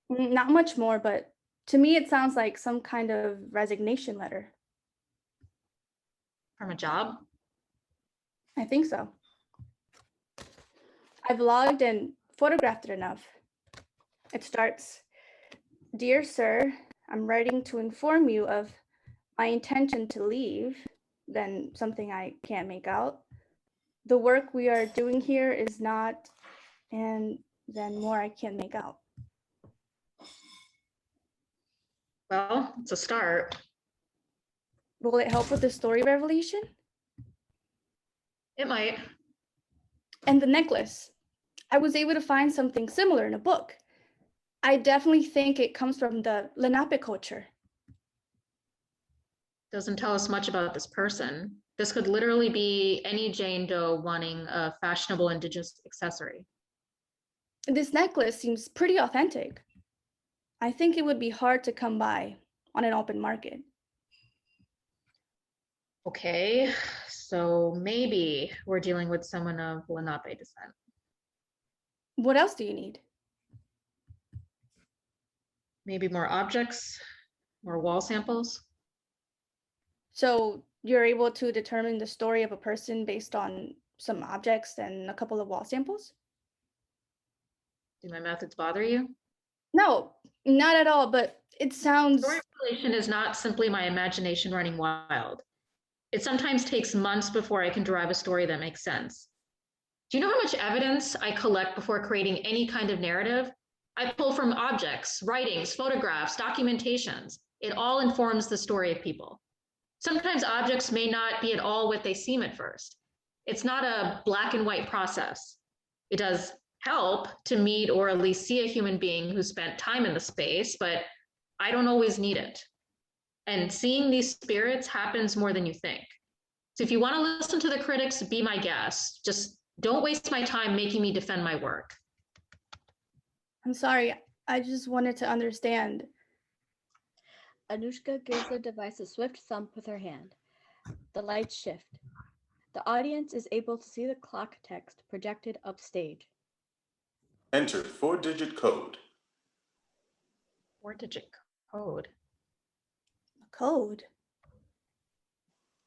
Not much more, but to me it sounds like some kind of resignation letter. From a job? I think so. I've logged and photographed it enough. It starts, "Dear Sir, I'm writing to inform you of my intention to leave," then something I can't make out, The work we are doing here is not, and then more I can't make out. Well, it's a start. Will it help with the story revelation? It might. And the necklace. I was able to find something similar in a book. I definitely think it comes from the Lenape culture. Doesn't tell us much about this person. This could literally be any Jane Doe wanting a fashionable indigenous accessory. This necklace seems pretty authentic. I think it would be hard to come by on an open market. Okay, so maybe we're dealing with someone of Lenape descent. What else do you need? Maybe more objects, more wall samples. So you're able to determine the story of a person based on some objects and a couple of wall samples? Do my methods bother you? No, not at all, but it sounds... Story revelation is not simply my imagination running wild. It sometimes takes months before I can derive a story that makes sense. Do you know how much evidence I collect before creating any kind of narrative? I pull from objects, writings, photographs, documentations. It all informs the story of people. Sometimes objects may not be at all what they seem at first. It's not a black and white process. It does help to meet or at least see a human being who spent time in the space, but I don't always need it. And seeing these spirits happens more than you think. So if you want to listen to the critics, be my guest. Just don't waste my time making me defend my work. I'm sorry, I just wanted to understand. Anushka gives the device a swift thump with her hand. The lights shift. The audience is able to see the clock text projected upstage. Enter 4-digit code. 4-digit code. A code?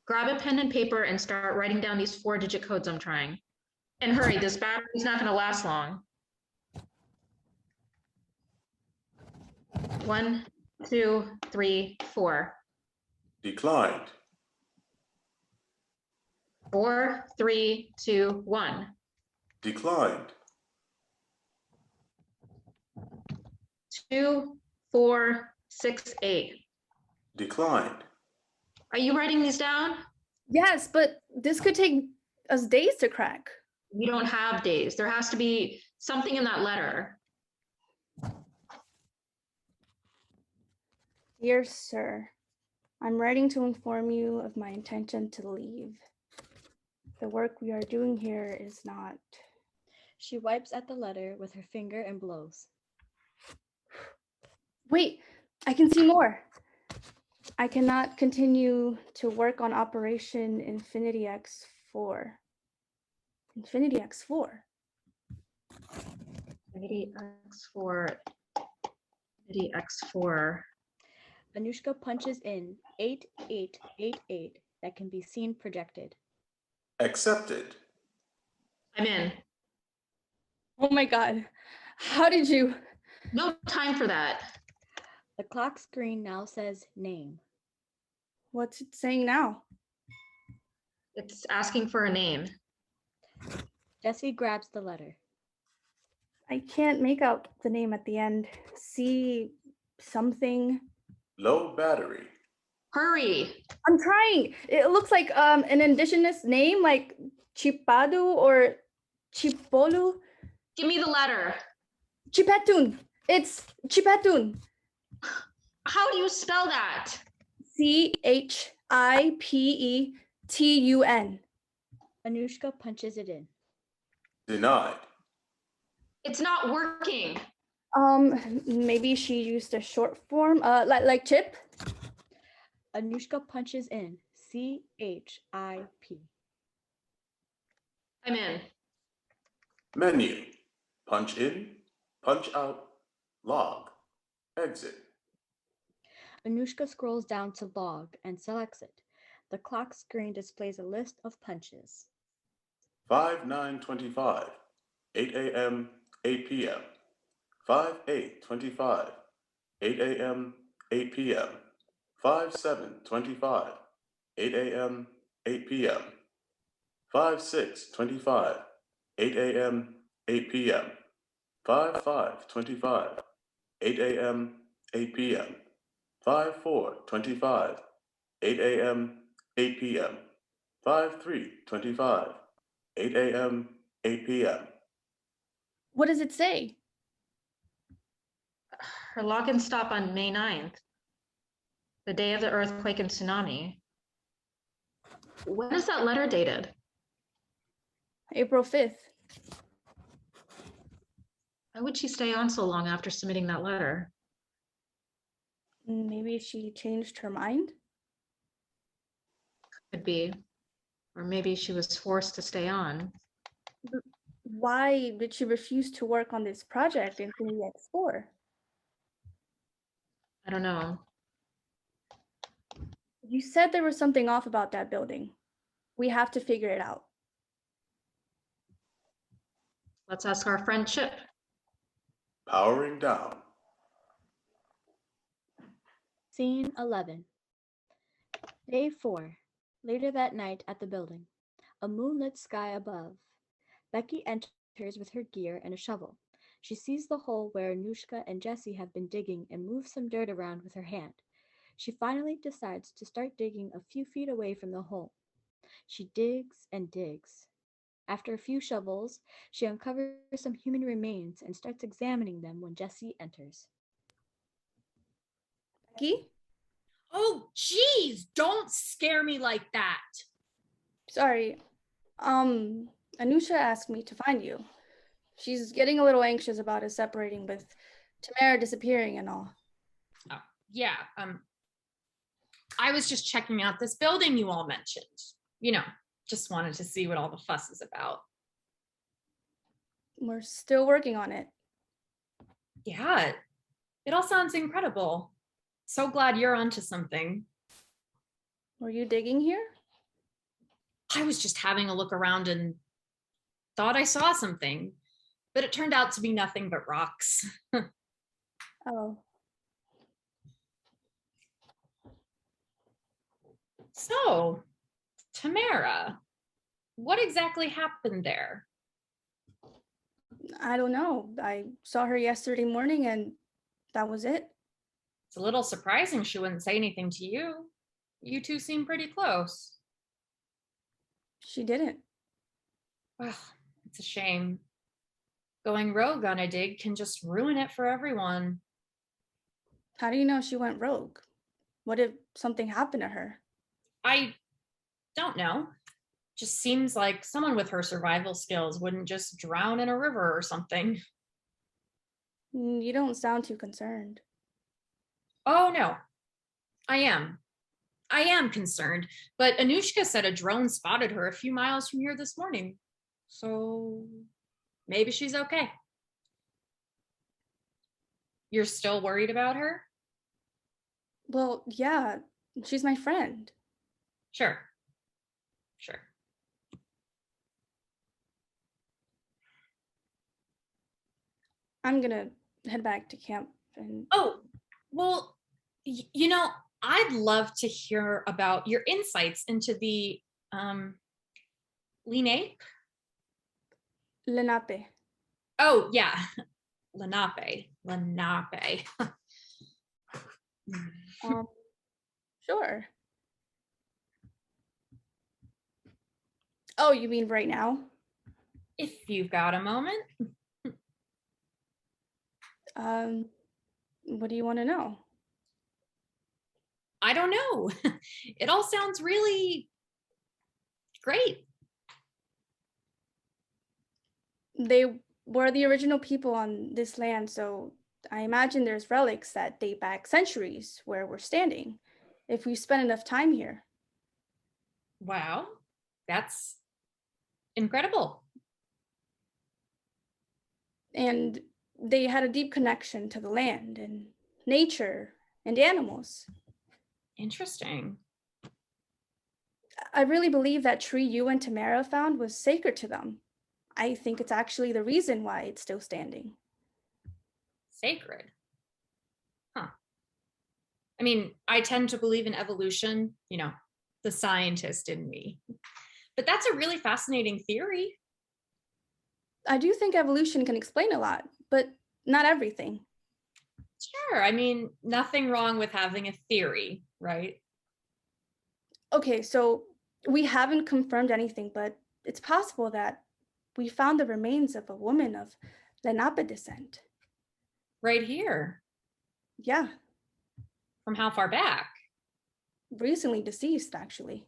Grab a pen and paper and start writing down these 4-digit codes I'm trying. And hurry, this battery's not going to last long. 1, 2, 3, 4. Declined. 4, 3, 2, 1. Declined. 2, 4, 6, 8. Declined. Are you writing these down? Yes, but this could take us days to crack. You don't have days. There has to be something in that letter. Dear sir, I'm writing to inform you of my intention to leave. The work we are doing here is not... She wipes at the letter with her finger and blows. Wait, I can see more. I cannot continue to work on Operation Infinity X4. Infinity X4? Infinity X4. Infinity X4. Anushka punches in 8888 that can be seen projected. Accepted. I'm in. Oh my God. How did you? No time for that. The clock screen now says name. What's it saying now? It's asking for a name. Jessie grabs the letter. I can't make out the name at the end. See something. Low battery. Hurry. I'm trying. It looks like an indigenous name like Chipadu or Chipolu. Give me the letter. Chìpëtun. It's Chìpëtun. How do you spell that? Chipetun. Anushka punches it in. Denied. It's not working. Maybe she used a short form, like chip. Anushka punches in CHIP. I'm in. Menu. Punch in, punch out, log, exit. Anushka scrolls down to log and selects it. The clock screen displays a list of punches. 5/9/25, 8 a.m., 8 p.m. 5/8/25, 8 a.m., 8 p.m. 5/7/25, 8 a.m., 8 p.m. 5:6:25, 8 a.m., 8 p.m. 5:5:25, 8 a.m., 8 p.m. 5:4:25, 8 a.m., 8 p.m. 5:3:25, 8 a.m., 8 p.m. What does it say? Her login stop on May 9th, the day of the earthquake and tsunami. When is that letter dated? April 5th. Why would she stay on so long after submitting that letter? Maybe she changed her mind? Could be. Or maybe she was forced to stay on. Why did she refuse to work on this project in X4? I don't know. You said there was something off about that building. We have to figure it out. Let's ask our friend Chip. Powering down. Scene 11. Day 4. Later that night at the building. A moonlit sky above. Becky enters with her gear and a shovel. She sees the hole where Anushka and Jessie have been digging and moves some dirt around with her hand. She finally decides to start digging a few feet away from the hole. She digs and digs. After a few shovels, she uncovers some human remains and starts examining them when Jessie enters. Becky? Oh, geez, don't scare me like that. Sorry. Anusha asked me to find you. She's getting a little anxious about us separating with Tamara disappearing and all. Oh, yeah, I was just checking out this building you all mentioned. Just wanted to see what all the fuss is about. We're still working on it. Yeah, it all sounds incredible. So glad you're onto something. Were you digging here? I was just having a look around and thought I saw something, but it turned out to be nothing but rocks. Oh. So, Tamara, what exactly happened there? I don't know. I saw her yesterday morning and that was it. It's a little surprising she wouldn't say anything to you. You two seem pretty close. She didn't. Well, it's a shame. Going rogue on a dig can just ruin it for everyone. How do you know she went rogue? What if something happened to her? I don't know. Just seems like someone with her survival skills wouldn't just drown in a river or something. You don't sound too concerned. Oh, no. I am concerned, but Anushka said a drone spotted her a few miles from here this morning. So maybe she's okay. You're still worried about her? Well, yeah, she's my friend. Sure. I'm gonna head back to camp and... Oh, well, I'd love to hear about your insights into the Lenape? Lenape. Oh, yeah. Lenape. Sure. Oh, you mean right now? If you've got a moment. What do you want to know? I don't know. It all sounds really great. They were the original people on this land, so I imagine there's relics that date back centuries where we're standing, if we spend enough time here. Wow, that's incredible. And they had a deep connection to the land and nature and animals. Interesting. I really believe that tree you and Tamara found was sacred to them. I think it's actually the reason why it's still standing. Sacred? Huh. I mean, I tend to believe in evolution, the scientist in me. but that's a really fascinating theory. I do think evolution can explain a lot, but not everything. Sure, I mean, nothing wrong with having a theory, right? Okay, so we haven't confirmed anything, but it's possible that we found the remains of a woman of Lenape descent. Right here. Yeah, From how far back? recently deceased, actually.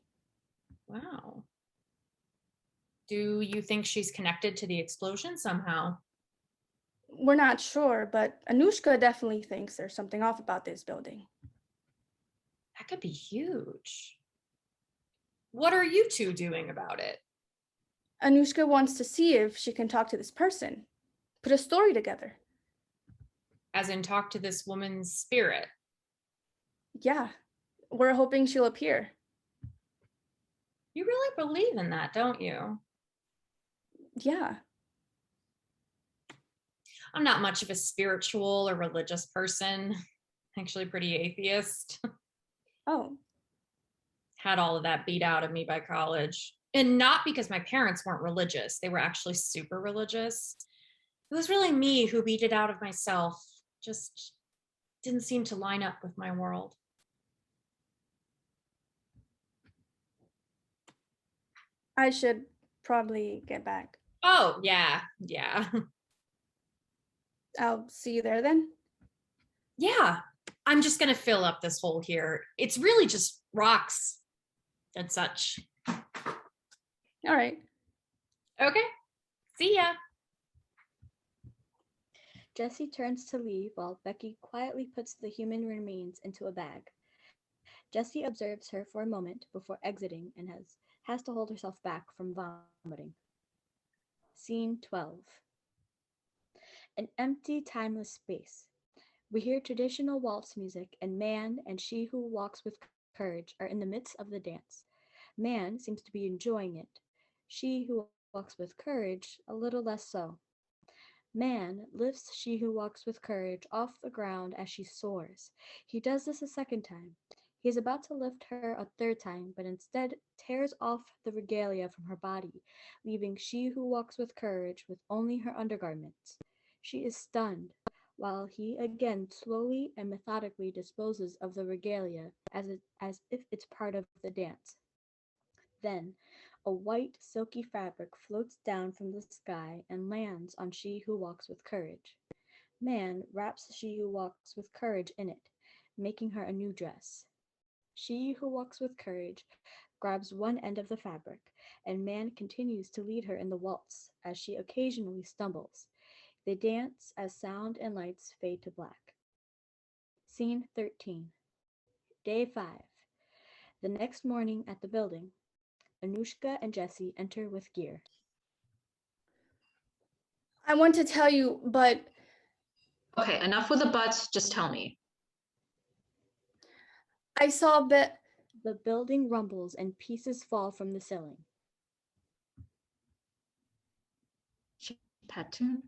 Wow. Do you think she's connected to the explosion somehow? We're not sure, but Anushka definitely thinks there's something off about this building. That could be huge. What are you two doing about it? Anushka wants to see if she can talk to this person, put a story together. As in, talk to this woman's spirit. Yeah, we're hoping she'll appear. You really believe in that, don't you? Yeah. I'm not much of a spiritual or religious person. Actually, pretty atheist. Oh, Had all of that beat out of me by college. And not because my parents weren't religious, they were actually super religious. It was really me who beat it out of myself. Just didn't seem to line up with my world. I should probably get back. Oh, yeah. I'll see you there then. Yeah, I'm just gonna fill up this hole here. It's really just rocks and such. All right. Okay, see ya. Jessie turns to leave while Becky quietly puts the human remains into a bag. Jessie observes her for a moment before exiting and has to hold herself back from vomiting. Scene 12. An empty, timeless space. We hear traditional waltz music, and man and she who walks with courage are in the midst of the dance. Man seems to be enjoying it. She who walks with courage, a little less so. Man lifts she who walks with courage off the ground as she soars. He does this a second time. He is about to lift her a third time, but instead tears off the regalia from her body, leaving she who walks with courage with only her undergarments. She is stunned, while he again slowly and methodically disposes of the regalia as if it's part of the dance. Then, a white, silky fabric floats down from the sky and lands on she who walks with courage. Man wraps she who walks with courage in it, making her a new dress. She who walks with courage grabs one end of the fabric, and man continues to lead her in the waltz as she occasionally stumbles. They dance as sound and lights fade to black. Scene 13. Day 5. The next morning at the building, Anushka and Jessie enter with gear. I want to tell you, but Okay, enough with the buts, just tell me. I saw The building rumbles and pieces fall from the ceiling. Chìpëtun?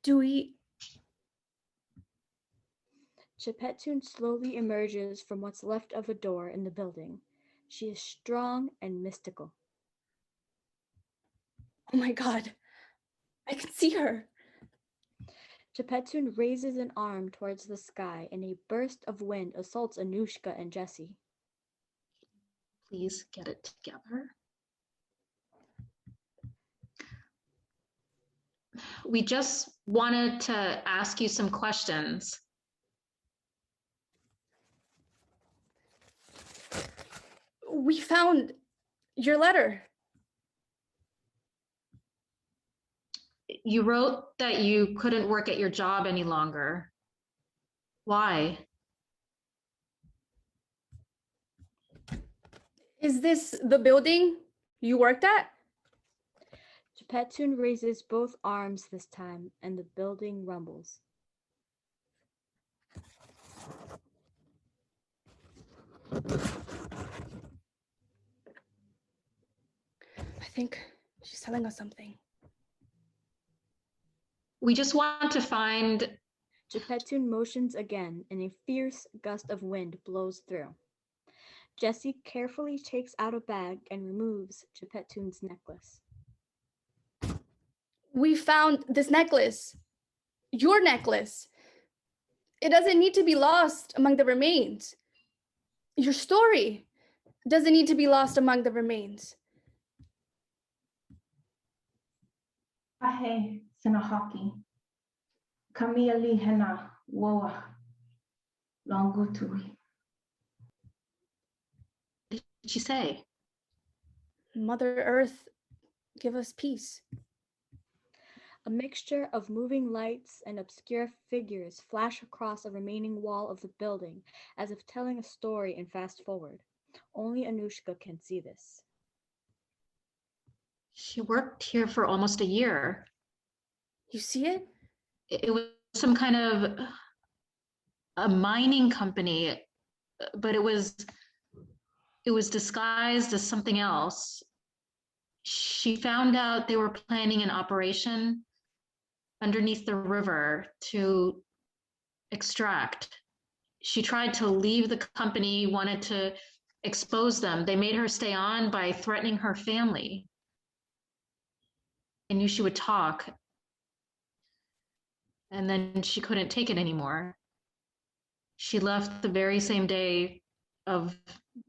do we... Chìpëtun slowly emerges from what's left of a door in the building. She is strong and mystical. Oh my God, I can see her. Chìpëtun raises an arm towards the sky and a burst of wind assaults Anushka and Jessie. Please get it together. We just wanted to ask you some questions. We found your letter. You wrote that you couldn't work at your job any longer. Why? Is this the building you worked at? Chìpëtun raises both arms this time, and the building rumbles. I think she's telling us something. We just want to find Chìpëtun motions again, and a fierce gust of wind blows through. Jessie carefully takes out a bag and removes Chìpëtun's necklace. We found this necklace. Your necklace. It doesn't need to be lost among the remains. Your story doesn't need to be lost among the remains. Ahe sinahaki. Kamiali hena woa. Longutui. What did she say? Mother Earth, give us peace. A mixture of moving lights and obscure figures flash across a remaining wall of the building, as if telling a story in fast forward. Only Anushka can see this. She worked here for almost a year. You see it? It was some kind of a mining company, but it was disguised as something else. She found out they were planning an operation underneath the river to extract. She tried to leave the company, wanted to expose them. They made her stay on by threatening her family. I knew she would talk. And then she couldn't take it anymore. She left the very same day of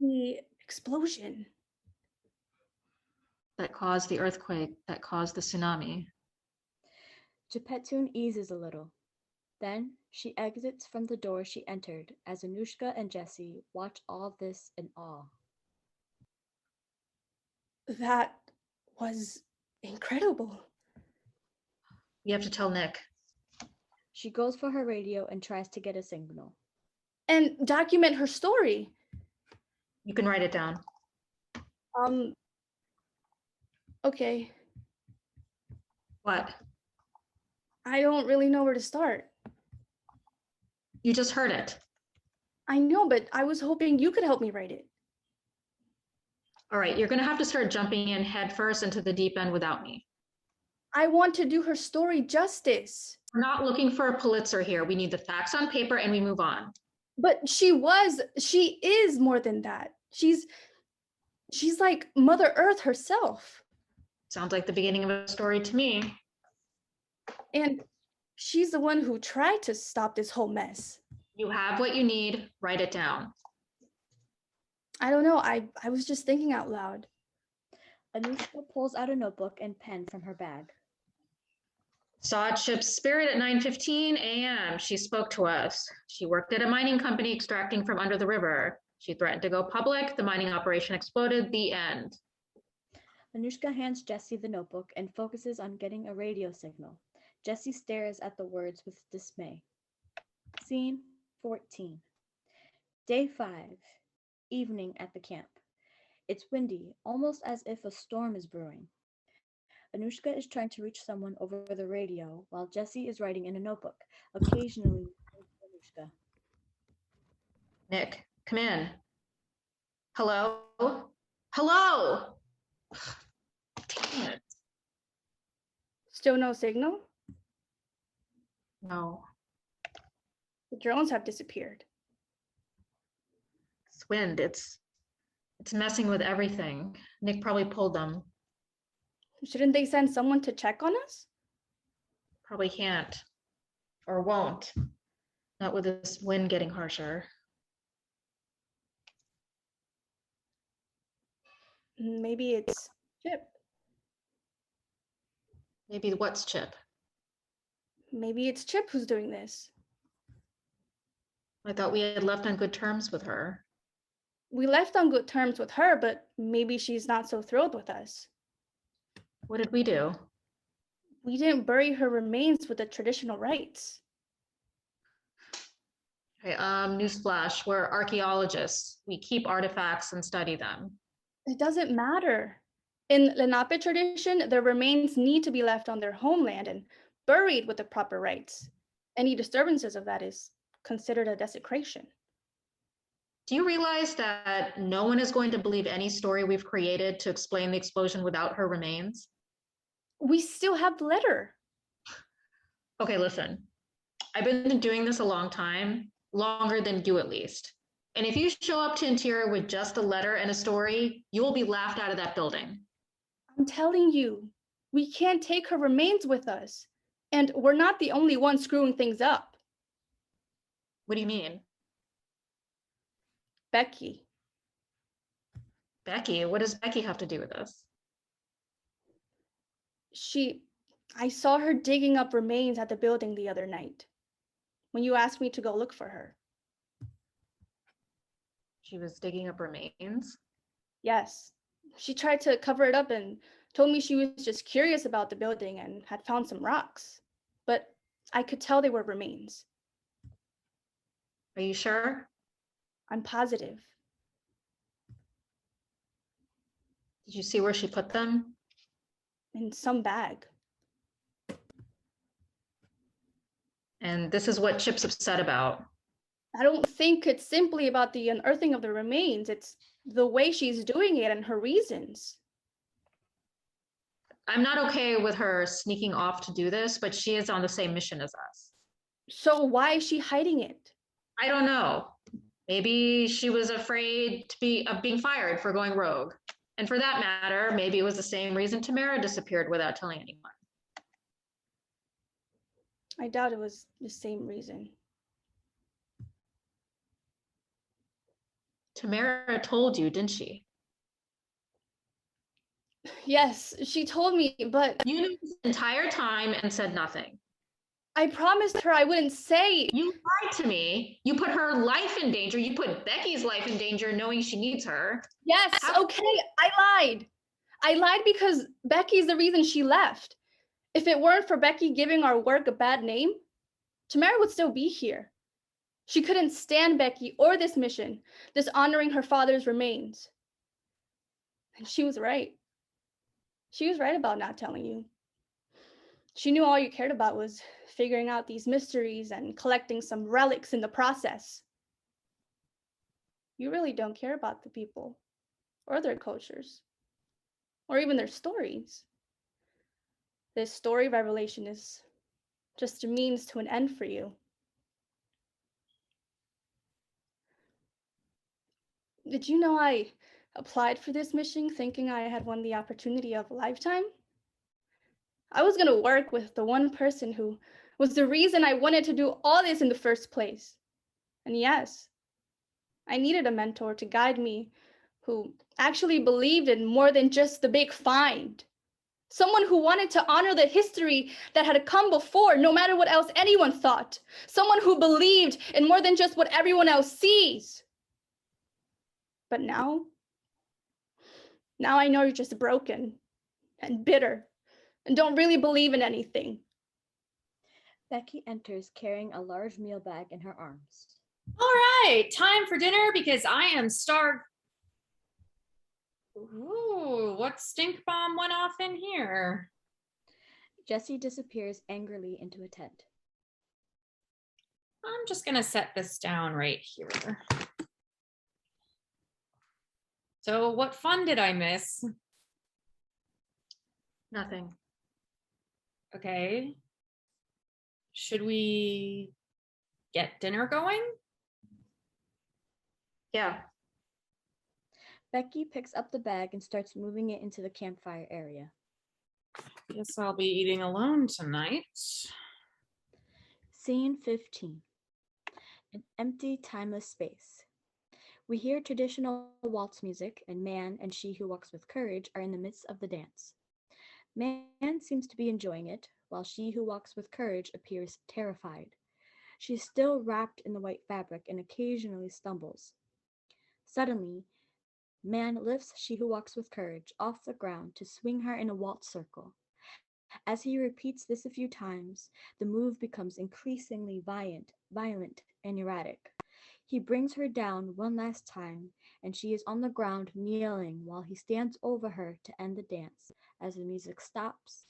The explosion. that caused the earthquake, that caused the tsunami. Chìpëtun eases a little. Then she exits from the door she entered as Anushka and Jessie watch all this in awe. That was incredible. You have to tell Nick. She goes for her radio and tries to get a signal. And document her story. You can write it down. Okay. What? I don't really know where to start. You just heard it. I know, but I was hoping you could help me write it. All right, you're going to have to start jumping in head first into the deep end without me. I want to do her story justice. We're not looking for a Pulitzer here. We need the facts on paper and we move on. But she is more than that. She's like Mother Earth herself. Sounds like the beginning of a story to me. And she's the one who tried to stop this whole mess. You have what you need. Write it down. I don't know. I was just thinking out loud. Anushka pulls out a notebook and pen from her bag. Saw ship's Spirit at 9:15 a.m. She spoke to us. She worked at a mining company extracting from under the river. She threatened to go public. The mining operation exploded. The end. Anushka hands Jessie the notebook and focuses on getting a radio signal. Jessie stares at the words with dismay. Scene 14. Day 5. Evening at the camp. It's windy, almost as if a storm is brewing. Anushka is trying to reach someone over the radio while Jessie is writing in a notebook, occasionally Anushka. Nick, come in. Hello? Hello? Damn it. Still no signal? No. The drones have disappeared. It's wind. It's messing with everything. Nick probably pulled them. Shouldn't they send someone to check on us? Probably can't. Or won't. Not with this wind getting harsher. Maybe it's Chip. Maybe what's Chip? Maybe it's Chip who's doing this. I thought we had left on good terms with her. We left on good terms with her, but maybe she's not so thrilled with us. What did we do? We didn't bury her remains with the traditional rites. Okay, newsflash, we're archaeologists. We keep artifacts and study them. It doesn't matter. In Lenape tradition, their remains need to be left on their homeland and buried with the proper rites. Any disturbances of that is considered a desecration. Do you realize that no one is going to believe any story we've created to explain the explosion without her remains? We still have the letter. Okay, listen. I've been doing this a long time, longer than you at least. And if you show up to Interior with just a letter and a story, you will be laughed out of that building. I'm telling you, we can't take her remains with us. And we're not the only ones screwing things up. What do you mean? Becky. Becky? What does Becky have to do with this? I saw her digging up remains at the building the other night when you asked me to go look for her. She was digging up remains? Yes. She tried to cover it up and told me she was just curious about the building and had found some rocks. But I could tell they were remains. Are you sure? I'm positive. Did you see where she put them? In some bag. And this is what Chip's upset about. I don't think it's simply about the unearthing of the remains. It's the way she's doing it and her reasons. I'm not okay with her sneaking off to do this, but she is on the same mission as us. So why is she hiding it? I don't know. Maybe she was afraid of being fired for going rogue. And for that matter, maybe it was the same reason Tamara disappeared without telling anyone. I doubt it was the same reason. Tamara told you, didn't she? Yes, she told me, but You knew this entire time and said nothing. I promised her I wouldn't say. You lied to me. You put her life in danger. You put Becky's life in danger knowing she needs her. Yes, okay, I lied. I lied because Becky's the reason she left. If it weren't for Becky giving our work a bad name, Tamara would still be here. She couldn't stand Becky or this mission, this honoring her father's remains. And she was right. She was right about not telling you. She knew all you cared about was figuring out these mysteries and collecting some relics in the process. You really don't care about the people or their cultures or even their stories. This story revelation is just a means to an end for you. Did you know I applied for this mission thinking I had won the opportunity of a lifetime? I was going to work with the one person who was the reason I wanted to do all this in the first place. And yes, I needed a mentor to guide me who actually believed in more than just the big find. Someone who wanted to honor the history that had come before, no matter what else anyone thought. Someone who believed in more than just what everyone else sees. But now I know you're just broken and bitter and don't really believe in anything. Becky enters carrying a large meal bag in her arms. All right, time for dinner because I am starved. Ooh, what stink bomb went off in here? Jessie disappears angrily into a tent. I'm just gonna set this down right here. So what fun did I miss? Nothing. Okay. Should we get dinner going? Yeah. Becky picks up the bag and starts moving it into the campfire area. Guess I'll be eating alone tonight. Scene 15. An empty, timeless space. We hear traditional waltz music, and man and she who walks with courage are in the midst of the dance. Man seems to be enjoying it, while she who walks with courage appears terrified. She is still wrapped in the white fabric and occasionally stumbles. Suddenly, man lifts she who walks with courage off the ground to swing her in a waltz circle. As he repeats this a few times, the move becomes increasingly violent and erratic. He brings her down one last time, and she is on the ground kneeling while he stands over her to end the dance. As the music stops,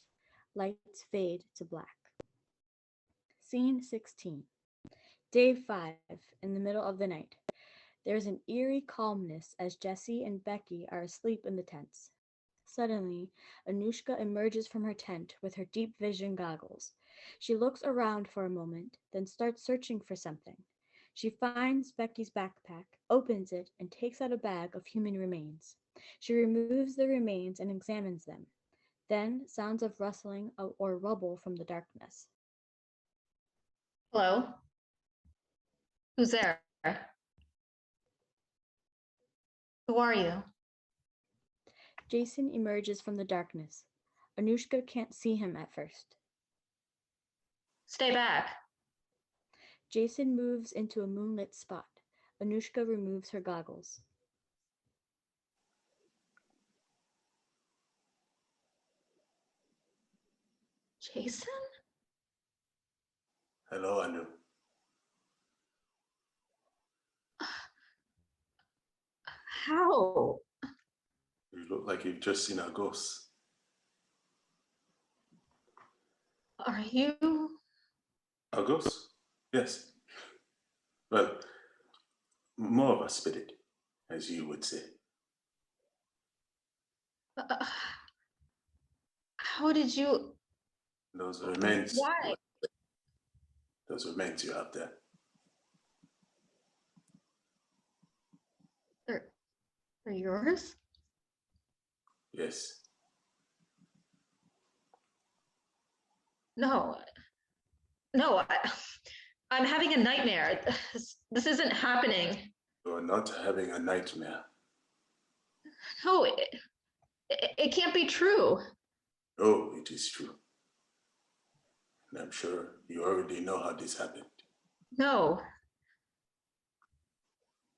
lights fade to black. Scene 16. Day 5, in the middle of the night. There is an eerie calmness as Jessie and Becky are asleep in the tents. Suddenly, Anushka emerges from her tent with her deep vision goggles. She looks around for a moment, then starts searching for something. She finds Becky's backpack, opens it, and takes out a bag of human remains. She removes the remains and examines them. Then sounds of rustling or rubble from the darkness. Hello? Who's there? Who are you? Jason emerges from the darkness. Anushka can't see him at first. Stay back. Jason moves into a moonlit spot. Anushka removes her goggles. Jason? Hello, Anu. How? You look like you've just seen a ghost. Are you? A ghost? Yes. Well, more of a spirit, as you would say. How did you? Those remains. Why? Those remains you have there. They're yours? Yes. No. No, I'm having a nightmare. This isn't happening. You are not having a nightmare. No, it can't be true. Oh, it is true. And I'm sure you already know how this happened. No.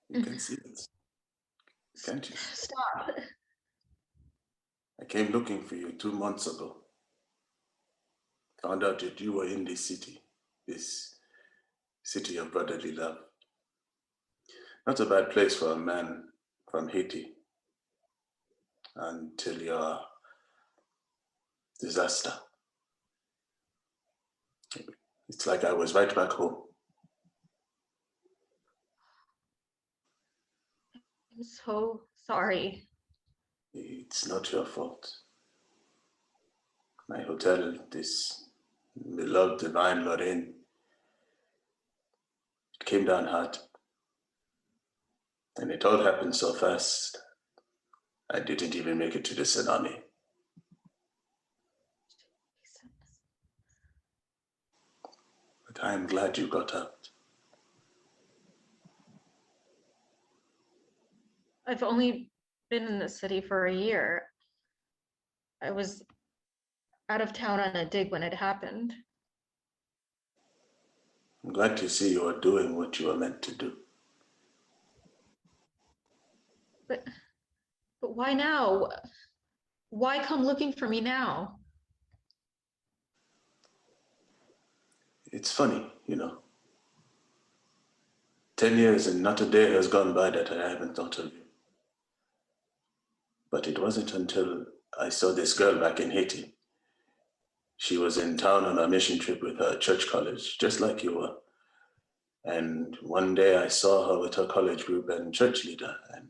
You can see it, can't you? Stop. I came looking for you 2 months ago. Found out that you were in this city of brotherly love. Not a bad place for a man from Haiti until your disaster. It's like I was right back home. I'm so sorry. It's not your fault. My hotel, this beloved divine Lorraine, it came down hard. And it all happened so fast, I didn't even make it to the tsunami. But I'm glad you got out. I've only been in the city for a year. I was out of town on a dig when it happened. I'm glad to see you are doing what you are meant to do. But why now? Why come looking for me now? It's funny, you know. 10 years and not a day has gone by that I haven't thought of you. But it wasn't until I saw this girl back in Haiti. She was in town on a mission trip with her church college, just like you were. And one day I saw her with her college group and church leader, and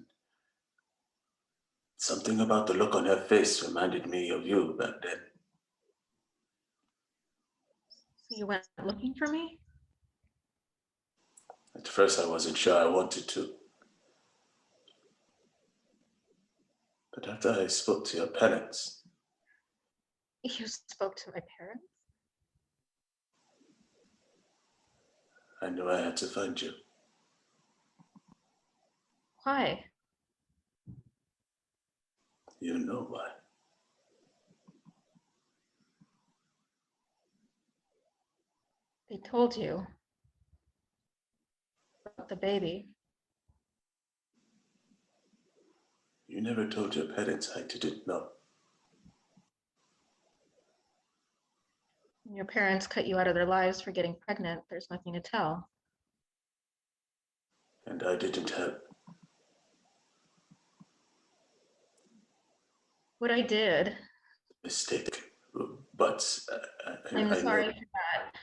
something about the look on her face reminded me of you back then. So you went looking for me? At first I wasn't sure I wanted to. But after I spoke to your parents. You spoke to my parents? I knew I had to find you. Why? You know why. They told you about the baby. You never told your parents I didn't know. When your parents cut you out of their lives for getting pregnant, there's nothing to tell. And I didn't help. What I did. Mistake. But I'm sorry for that.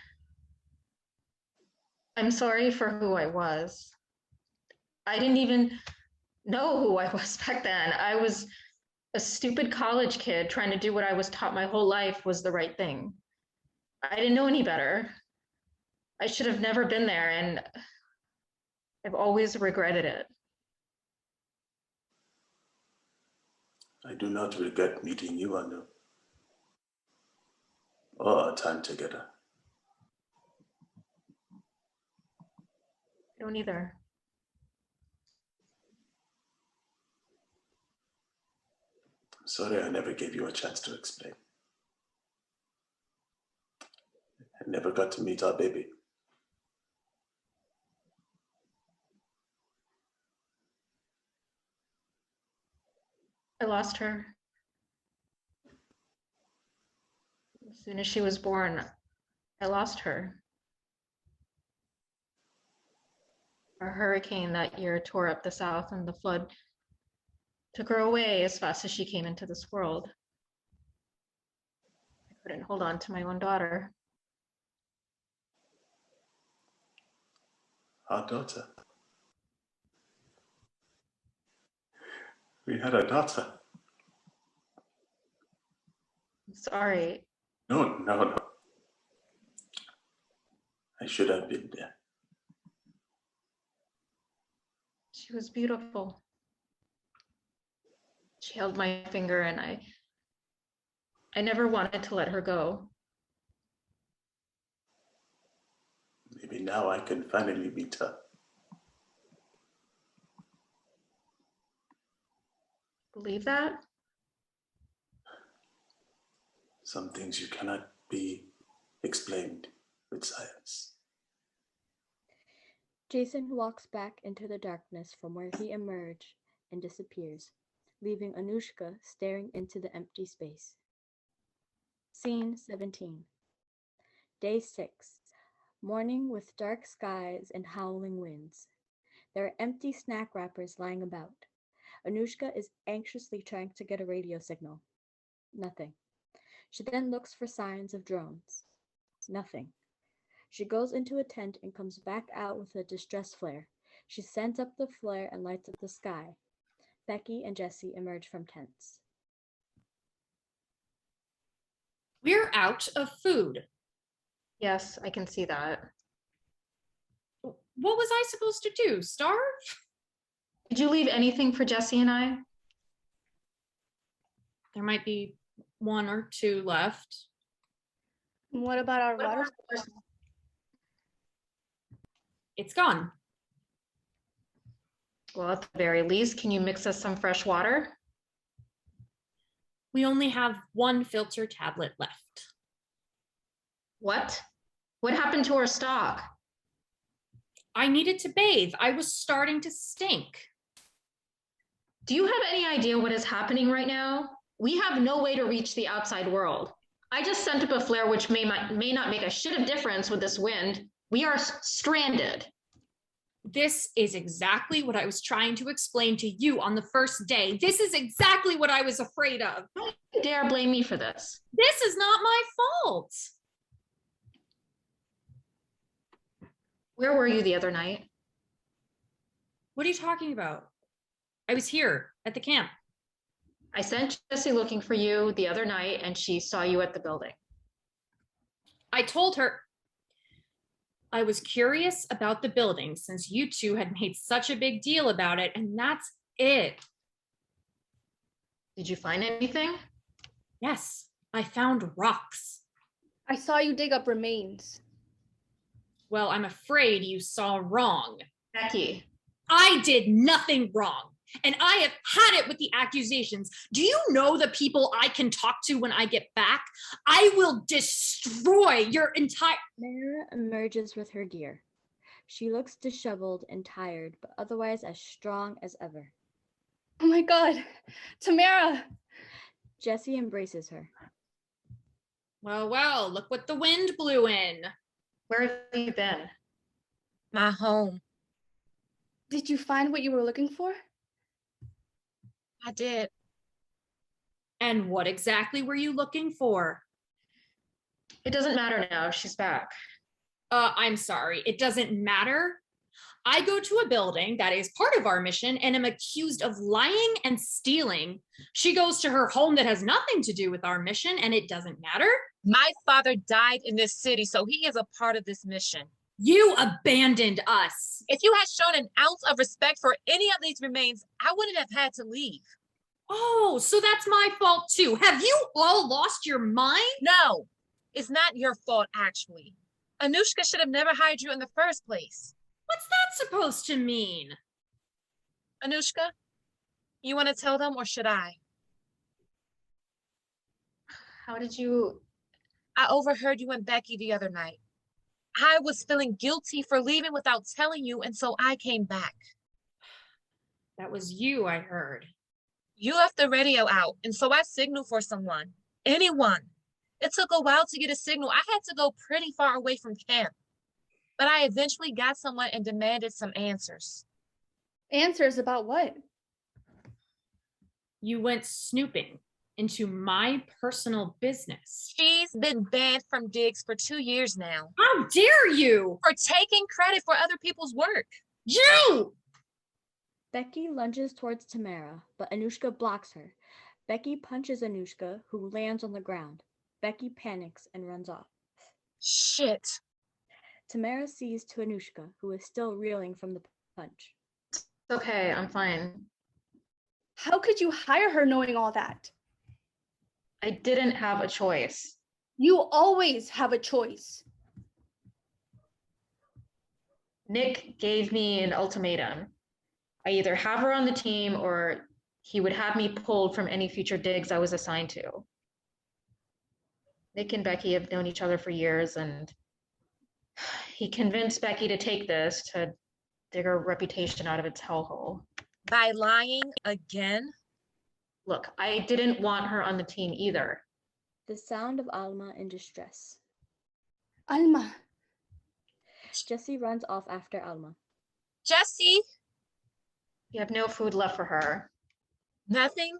I'm sorry for who I was. I didn't even know who I was back then. I was a stupid college kid trying to do what I was taught my whole life was the right thing. I didn't know any better. I should have never been there, and I've always regretted it. I do not regret meeting you, Anu, or our time together. I don't either. I'm sorry I never gave you a chance to explain. I never got to meet our baby. I lost her. As soon as she was born, I lost her. A hurricane that year tore up the South, and the flood took her away as fast as she came into this world. I couldn't hold on to my own daughter. Our daughter. We had a daughter. I'm sorry. No. I should have been there. She was beautiful. She held my finger, and I never wanted to let her go. Maybe now I can finally meet her. Believe that? Some things you cannot be explained with science. Jason walks back into the darkness from where he emerged and disappears, leaving Anushka staring into the empty space. Scene 17. Day 6. Morning with dark skies and howling winds. There are empty snack wrappers lying about. Anushka is anxiously trying to get a radio signal. Nothing. She then looks for signs of drones. Nothing. She goes into a tent and comes back out with a distress flare. She sends up the flare and lights up the sky. Becky and Jessie emerge from tents. We're out of food. Yes, I can see that. What was I supposed to do? Starve? Did you leave anything for Jessie and I? There might be 1 or 2 left. What about our water? It's gone. Well, at the very least, can you mix us some fresh water? We only have 1 filter tablet left. What? What happened to our stock? I needed to bathe. I was starting to stink. Do you have any idea what is happening right now? We have no way to reach the outside world. I just sent up a flare which may not make a shit of difference with this wind. We are stranded. This is exactly what I was trying to explain to you on the first day. This is exactly what I was afraid of. Don't you dare blame me for this. This is not my fault. Where were you the other night? What are you talking about? I was here at the camp. I sent Jessie looking for you the other night, and she saw you at the building. I told her I was curious about the building since you two had made such a big deal about it, and that's it. Did you find anything? Yes, I found rocks. I saw you dig up remains. Well, I'm afraid you saw wrong. Becky. I did nothing wrong, and I have had it with the accusations. Do you know the people I can talk to when I get back? I will destroy your entire... Tamara emerges with her gear. She looks disheveled and tired, but otherwise as strong as ever. Oh my God, Tamara! Jessie embraces her. Well, look what the wind blew in. Where have you been? My home. Did you find what you were looking for? I did. And what exactly were you looking for? It doesn't matter now. She's back. I'm sorry. It doesn't matter. I go to a building that is part of our mission and am accused of lying and stealing. She goes to her home that has nothing to do with our mission and it doesn't matter. My father died in this city, so he is a part of this mission. You abandoned us. If you had shown an ounce of respect for any of these remains, I wouldn't have had to leave. Oh, so that's my fault too. Have you all lost your mind? No, it's not your fault, actually. Anushka should have never hired you in the first place. What's that supposed to mean? Anushka, you want to tell them or should I? How did you? I overheard you and Becky the other night. I was feeling guilty for leaving without telling you, and so I came back. That was you, I heard. You left the radio out, and so I signaled for someone. Anyone. It took a while to get a signal. I had to go pretty far away from camp. But I eventually got someone and demanded some answers. Answers about what? You went snooping into my personal business. She's been banned from digs for 2 years now. How dare you? For taking credit for other people's work. You! Becky lunges towards Tamara, but Anushka blocks her. Becky punches Anushka, who lands on the ground. Becky panics and runs off. Shit. Tamara sees to Anushka, who is still reeling from the punch. It's okay, I'm fine. How could you hire her knowing all that? I didn't have a choice. You always have a choice. Nick gave me an ultimatum. I either have her on the team or he would have me pulled from any future digs I was assigned to. Nick and Becky have known each other for years, and he convinced Becky to take this to dig her reputation out of its hellhole. By lying again? Look, I didn't want her on the team either. The sound of Alma in distress. Alma. Jessie runs off after Alma. Jessie? You have no food left for her. Nothing?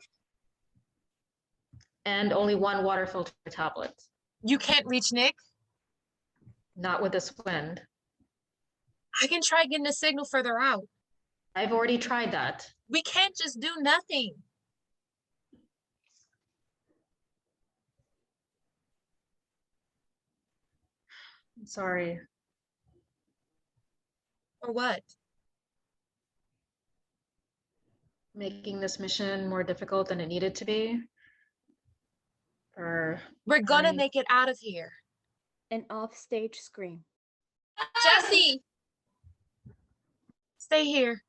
And only one water filter tablet. You can't reach Nick? Not with this wind. I can try getting a signal further out. I've already tried that. We can't just do nothing. I'm sorry. Or what? Making this mission more difficult than it needed to be. Or We're gonna make it out of here. An off-stage scream. Jessie! Stay here.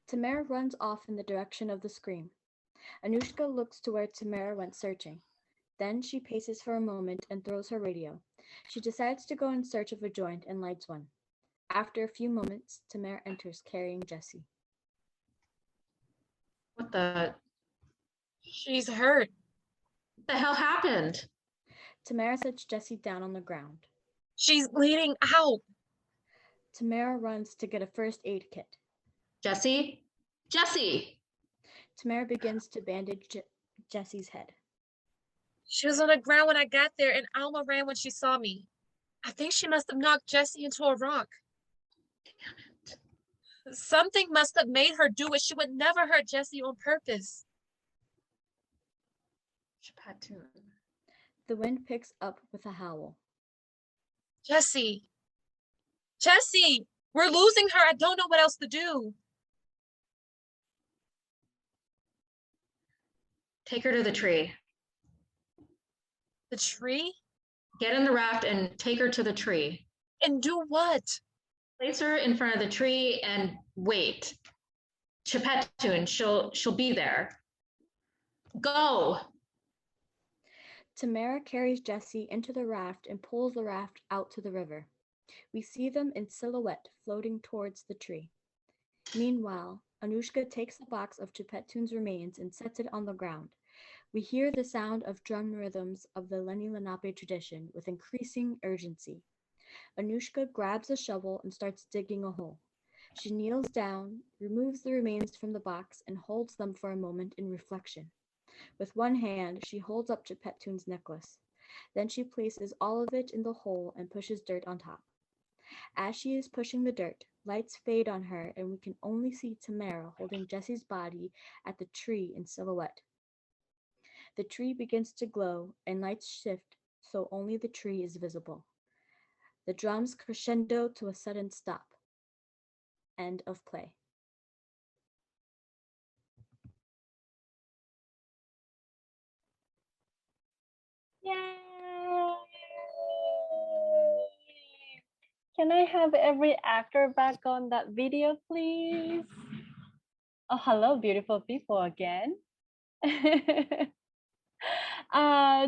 Tamara runs off in the direction of the scream. Anushka looks to where Tamara went searching. Then she paces for a moment and throws her radio. She decides to go in search of a joint and lights one. After a few moments, Tamara enters carrying Jessie. what the She's hurt. the hell happened? Tamara sets Jessie down on the ground. She's bleeding out. Tamara runs to get a first aid kit. Jessie? Jessie! Tamara begins to bandage Jessie's head. She was on the ground when I got there, and Alma ran when she saw me. I think she must have knocked Jessie into a rock. Damn it. Something must have made her do it. She would never hurt Jessie on purpose. Chìpëtun. The wind picks up with a howl. Jessie! Jessie! We're losing her. I don't know what else to do. Take her to the tree. The tree? Get in the raft and take her to the tree. And do what? Place her in front of the tree and wait. Chìpëtun, she'll be there. Go! Tamara carries Jessie into the raft and pulls the raft out to the river. We see them in silhouette floating towards the tree. Meanwhile, Anushka takes the box of Chìpëtun's remains and sets it on the ground. We hear the sound of drum rhythms of the Lenni Lenape tradition with increasing urgency. Anushka grabs a shovel and starts digging a hole. She kneels down, removes the remains from the box, and holds them for a moment in reflection. With one hand, she holds up Chìpëtun's necklace. Then she places all of it in the hole and pushes dirt on top. As she is pushing the dirt, lights fade on her, and we can only see Tamara holding Jessie's body at the tree in silhouette. The tree begins to glow, and lights shift, so only the tree is visible. The drums crescendo to a sudden stop. End of play. Yay! Can I have every actor back on that video, please? Oh, hello, beautiful people again.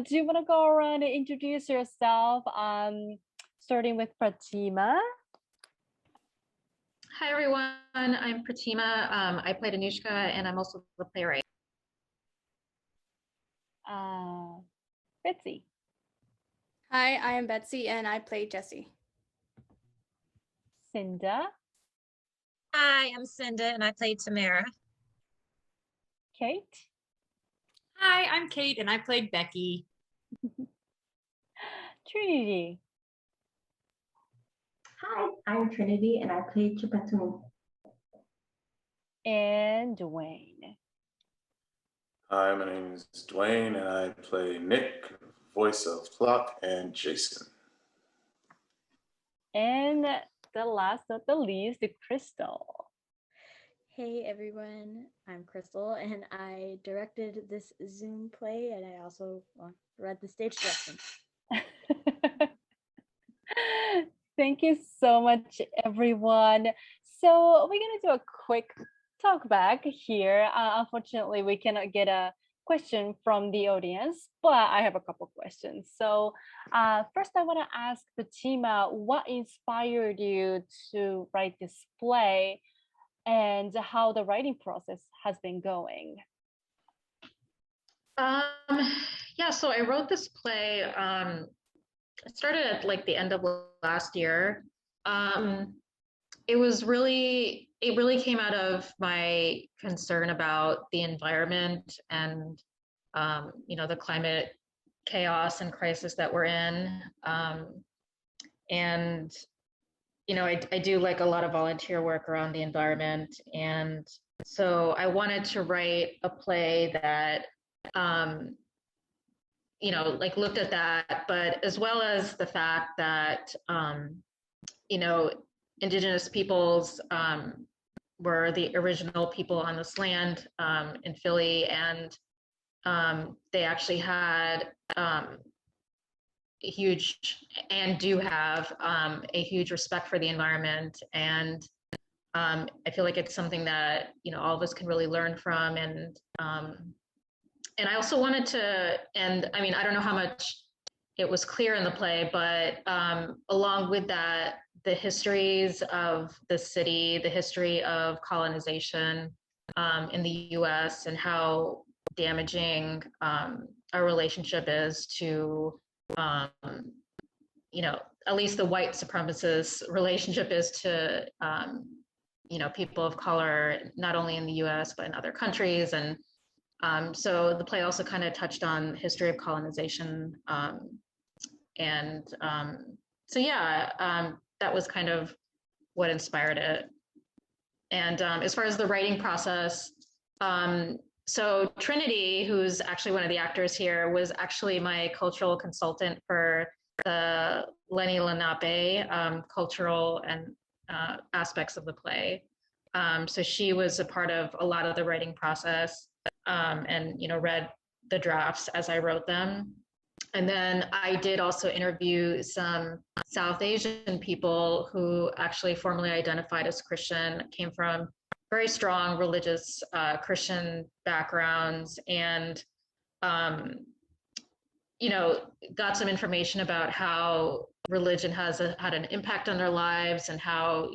Do you want to go around and introduce yourself? Starting with Pratima. Hi, everyone. I'm Pratima. I played Anushka, and I'm also the playwright. Betsy. Hi, I am Betsy and I play Jessie. Cynda. Hi, I'm Cynda, and I played Tamara. Kate. Hi, I'm Kate, and I played Becky. Trinity. Hi, I'm Trinity, and I played Chìpëtun. And Dwayne. Hi, my name is Dwayne, and I play Nick, voice of Flock and Jason. And the last not the least, the Krystal. Hey everyone, I'm Krystal, and I directed this Zoom play, and I also read the stage direction. Thank you so much, everyone. So we're gonna do a quick talk back here. Unfortunately, we cannot get a question from the audience, but I have a couple questions. So first, I want to ask Pratima, what inspired you to write this play, and how the writing process has been going? Yeah, so I wrote this play. It started at like the end of last year. It really came out of my concern about the environment and the climate chaos and crisis that we're in. And I do like a lot of volunteer work around the environment, and so I wanted to write a play that like looked at that, but as well as the fact that Indigenous peoples were the original people on this land in Philly, and they actually had huge and do have a huge respect for the environment, and I feel like it's something that all of us can really learn from, and I also wanted to, and I mean, I don't know how much it was clear in the play, but along with that, the histories of the city, the history of colonization in the US, and how damaging our relationship is to, at least the white supremacist relationship is to, people of color, not only in the US, but in other countries. And so the play also kind of touched on the history of colonization. So yeah, that was kind of what inspired it. And as far as the writing process, so Trinity, who's actually one of the actors here, was actually my cultural consultant for the Lenni Lenape cultural and aspects of the play. So she was a part of a lot of the writing process, and read the drafts as I wrote them. And then I did also interview some South Asian people who actually formally identified as Christian, came from very strong religious Christian backgrounds, and got some information about how religion has had an impact on their lives, and how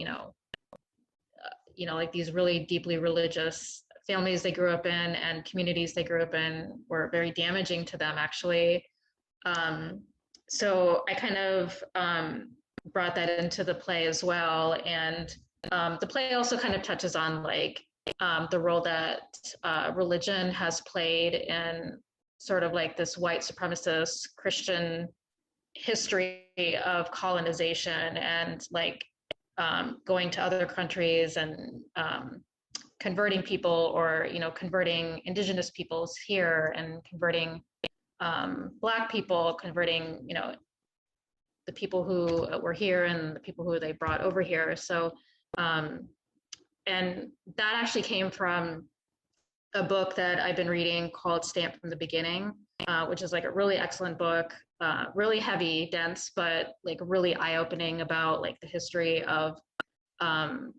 like these really deeply religious families they grew up in and communities they grew up in were very damaging to them, actually. So I kind of brought that into the play as well. And the play also kind of touches on like the role that religion has played in sort of like this white supremacist Christian history of colonization and like going to other countries and converting people, or converting indigenous peoples here, and converting Black people, converting the people who were here and the people who they brought over here. So and that actually came from a book that I've been reading called Stamped from the Beginning, which is like a really excellent book, really heavy, dense, but like really eye-opening about like the history of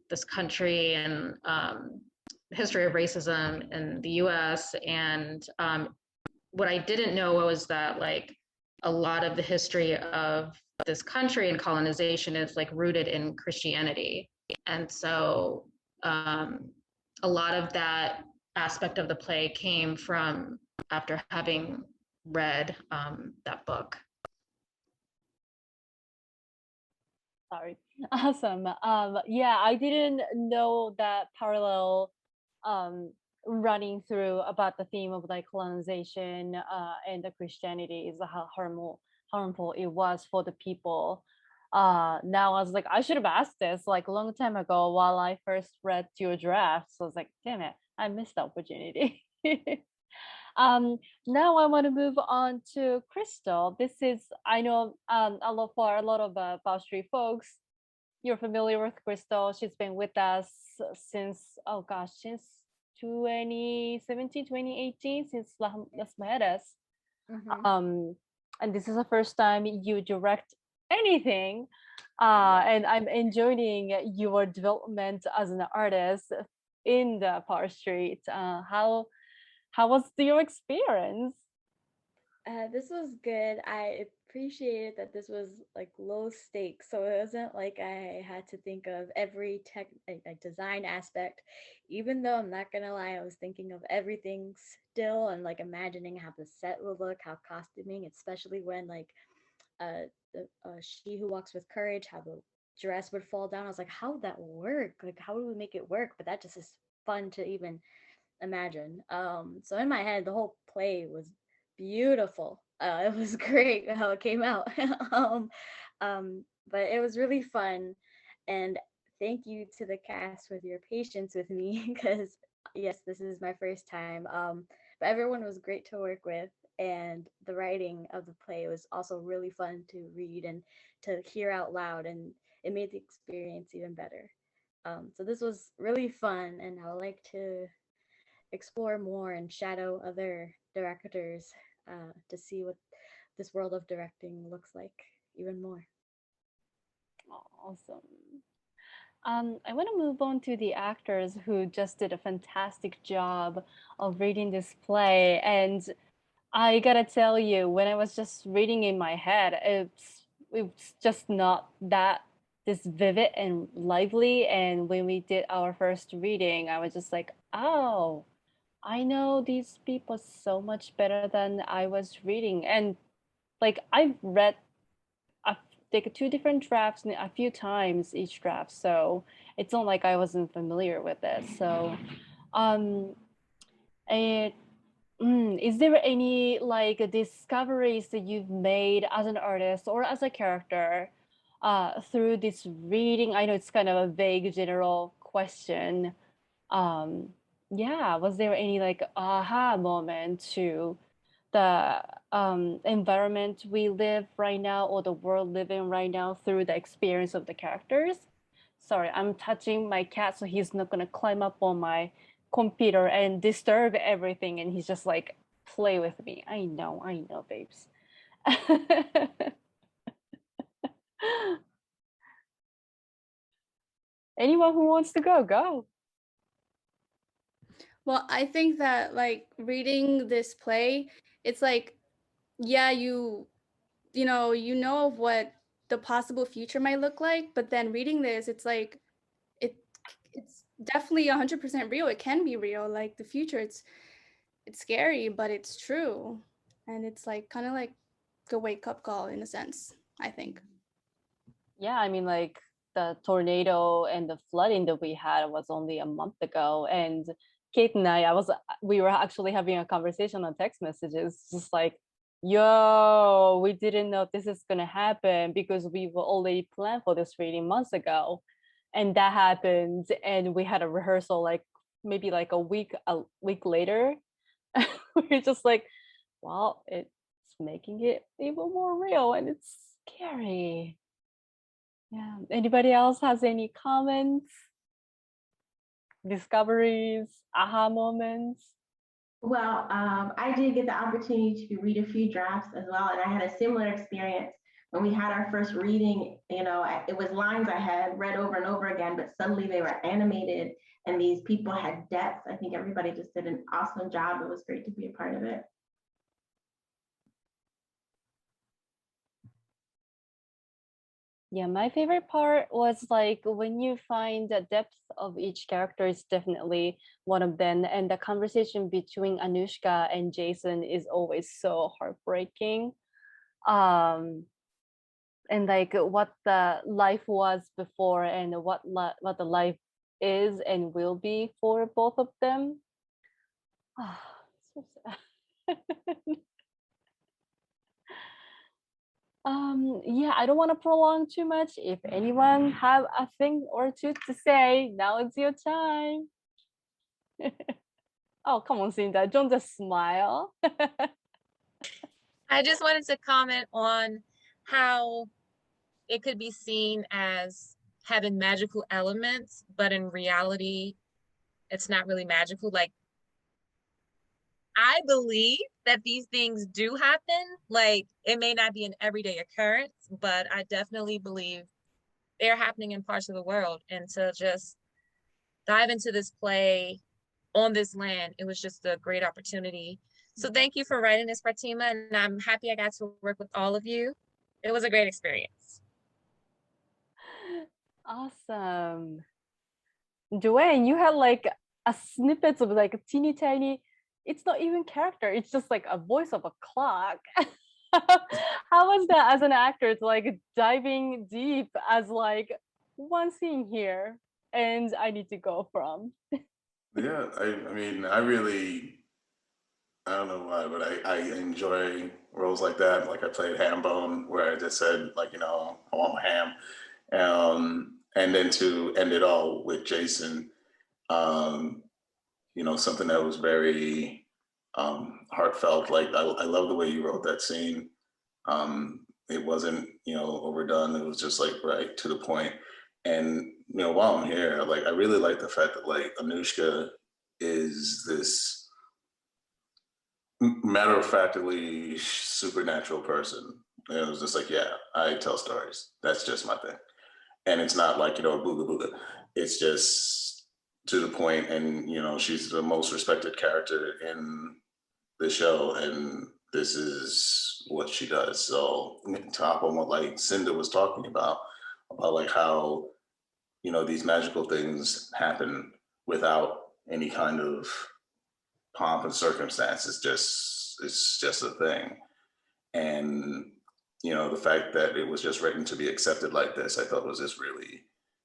this country, and the history of racism in the US. And what I didn't know was that like a lot of the history of this country and colonization is like rooted in Christianity. And so a lot of that aspect of the play came from after having read that book. Sorry. Awesome. Yeah, I didn't know that parallel running through about the theme of like colonization and the Christianity is how harmful it was for the people. Now I was like, I should have asked this like a long time ago while I first read your draft. So I was like, damn it, I missed the opportunity. Now I want to move on to Krystal. This is, I know, for a lot of Bow Street folks, you're familiar with Krystal. She's been with us since, oh gosh, since 2017, 2018, since Las Mujeres. And this is the first time you direct anything. And I'm enjoying your development as an artist in the Power Street. How was your experience? This was good. I appreciated that this was like low stakes, so it wasn't like I had to think of every design aspect. Even though I'm not gonna lie, I was thinking of everything still, and like imagining how the set would look, how costuming, especially when like She Who Walks with Courage, how the dress would fall down. I was like, how would that work? Like, how would we make it work? But that just is fun to even imagine. So in my head, the whole play was beautiful. It was great how it came out. But it was really fun, and thank you to the cast with your patience with me, because yes, this is my first time. But everyone was great to work with, and the writing of the play was also really fun to read and to hear out loud, and it made the experience even better. So this was really fun, and I would like to explore more and shadow other directors to see what this world of directing looks like even more. Awesome. I want to move on to the actors who just did a fantastic job of reading this play. And I gotta tell you, when I was just reading in my head, it's just not that this vivid and lively. And when we did our first reading, I was just like, oh, I know these people so much better than I was reading. And like I've read like 2 different drafts a few times each draft, so it's not like I wasn't familiar with it. So is there any like discoveries that you've made as an artist or as a character through this reading? I know it's kind of a vague general question. Yeah, was there any like aha moment to the environment we live right now, or the world living right now, through the experience of the characters? Sorry, I'm touching my cat, so he's not gonna climb up on my computer and disturb everything, and he's just like, play with me. I know, babes. Anyone who wants to go. Well, I think that like reading this play, it's like, yeah, you know of what the possible future might look like, but then reading this, it's like it's definitely 100% real. It can be real. Like the future, it's scary, but it's true, and it's like kind of like a wake up call in a sense, I think. Yeah, I mean, like the tornado and the flooding that we had was only a month ago, and Kate and we were actually having a conversation on text messages, just like, Yo, we didn't know this is gonna happen because we were already planned for this reading months ago, and that happened, and we had a rehearsal like maybe like a week later. We're just like, well, it's making it even more real, and it's scary. Yeah. Anybody else has any comments, discoveries, aha moments? Well, I did get the opportunity to read a few drafts as well, and I had a similar experience when we had our first reading. It was lines I had read over and over again, but suddenly they were animated and these people had depth. I think everybody just did an awesome job. It was great to be a part of it. Yeah, my favorite part was like when you find the depth of each character is definitely one of them, and the conversation between Anushka and Jason is always so heartbreaking. Um, and like what the life was before and what the life is and will be for both of them. Ah, so sad. Yeah, I don't want to prolong too much. If anyone have a thing or two to say, now it's your time. Oh, come on, Cynda, don't just smile. I just wanted to comment on how it could be seen as having magical elements, but in reality, it's not really magical. Like, I believe that these things do happen. Like, it may not be an everyday occurrence, but I definitely believe they're happening in parts of the world. And to just dive into this play on this land, it was just a great opportunity. So thank you for writing this, Pratima, and I'm happy I got to work with all of you. It was a great experience. Awesome. Dwayne, you had like a snippet of like a teeny tiny, it's not even character, it's just like a voice of a clock. How was that as an actor to like diving deep as like one scene here and I need to go from? Yeah, I mean, I don't know why, but I enjoy roles like that. Like I played Hambone, where I just said, like, I want my ham. And then to end it all with Jason, um, something that was very heartfelt. Like I love the way you wrote that scene. It wasn't, overdone. It was just like right to the point. And while I'm here, like I really like the fact that like Anushka is this matter of factly supernatural person. And it was just like, yeah, I tell stories. That's just my thing. And it's not like, booga booga. It's just to the point, and she's the most respected character in the show, and this is what she does. So top on what like Cynda was talking about like how these magical things happen without any kind of pomp and circumstance. It's just a thing. And the fact that it was just written to be accepted like this, I thought was just really,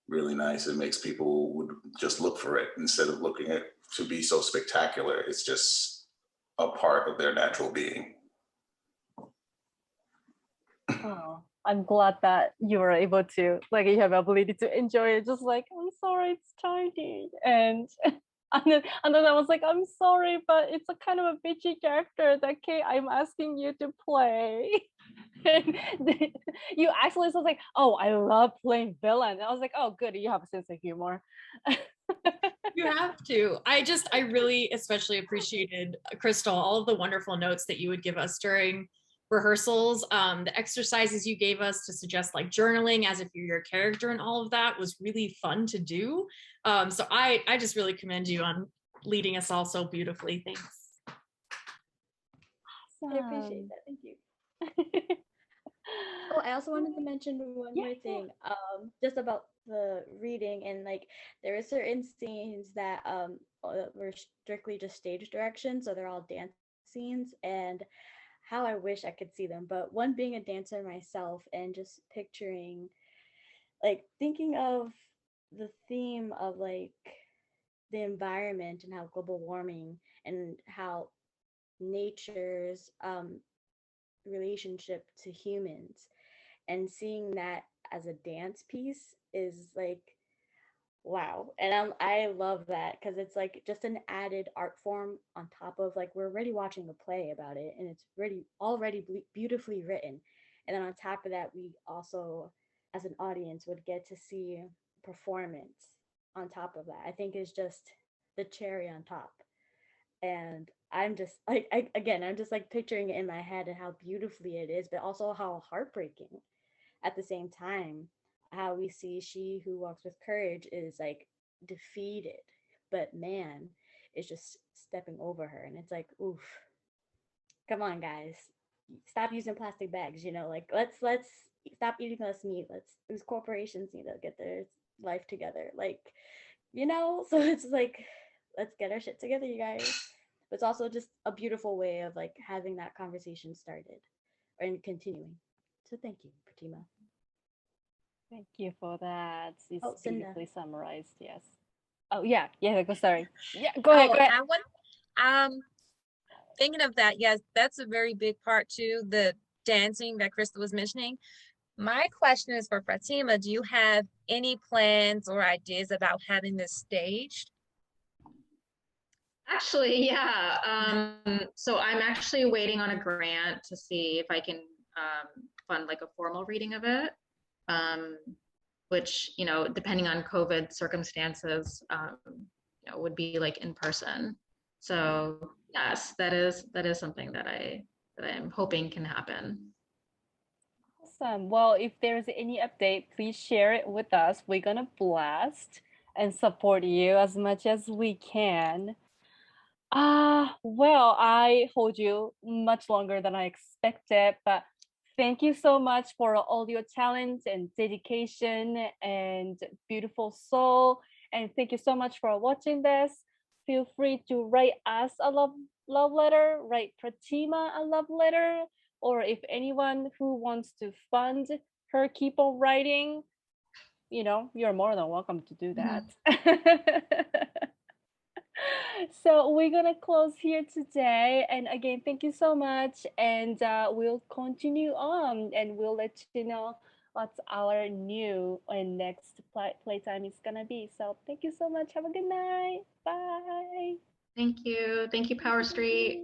really nice. It makes people would just look for it instead of looking at to be so spectacular. It's just a part of their natural being. Oh, I'm glad that you were able to, like, you have ability to enjoy it. Just like, I'm sorry, it's tiny, and and then I was like, I'm sorry, but it's a kind of a bitchy character that I'm asking you to play. And you actually was like, oh, I love playing villain. And I was like, oh, good, you have a sense of humor. You have to. I really especially appreciated, Krystal, all of the wonderful notes that you would give us during rehearsals. The exercises you gave us to suggest like journaling as if you're your character and all of that was really fun to do. So I just really commend you on leading us all so beautifully. Thanks. I appreciate that. Thank you. Oh, I also wanted to mention one more thing, just about the reading, and like there were certain scenes that were strictly just stage direction, so they're all dance scenes, and how I wish I could see them. But one being a dancer myself and just picturing, like thinking of the theme of like the environment and how global warming and how nature's relationship to humans, and seeing that as a dance piece is like, wow. And I love that because it's like just an added art form on top of, like, we're already watching the play about it and it's already beautifully written. And then on top of that, we also, as an audience, would get to see performance on top of that. I think is just the cherry on top. And I'm just like, again, I'm just like picturing it in my head and how beautifully it is, but also how heartbreaking at the same time. How we see she who walks with courage is like defeated, but man is just stepping over her. And it's like, oof, come on, guys. Stop using plastic bags, like let's stop eating less meat. These corporations need to get their life together. Like, so it's like, let's get our shit together, you guys. But it's also just a beautiful way of like having that conversation started and continuing. So thank you, Pratima. Thank you for that. It's Oh, Cynda. beautifully summarized. Yes. Oh yeah, go. Sorry. Yeah, go ahead. Go ahead. I want, thinking of that, yes, that's a very big part too, the dancing that Krystal was mentioning. My question is for Pratima. Do you have any plans or ideas about having this staged? Actually, yeah. So I'm actually waiting on a grant to see if I can fund like a formal reading of it, which, depending on COVID circumstances, would be like in person. So yes, that is something that I'm hoping can happen. Awesome. Well, if there's any update, please share it with us. We're gonna blast and support you as much as we can. Well, I hold you much longer than I expected, but thank you so much for all your talent and dedication and beautiful soul. And thank you so much for watching this. Feel free to write us a love letter, write Pratima a love letter, or if anyone who wants to fund her keep on writing, you're more than welcome to do that. So we're gonna close here today, and again, thank you so much, and we'll continue on, and we'll let you know what's our new and next playtime is gonna be. So thank you so much. Have a good night. Bye. Thank you, Power Street.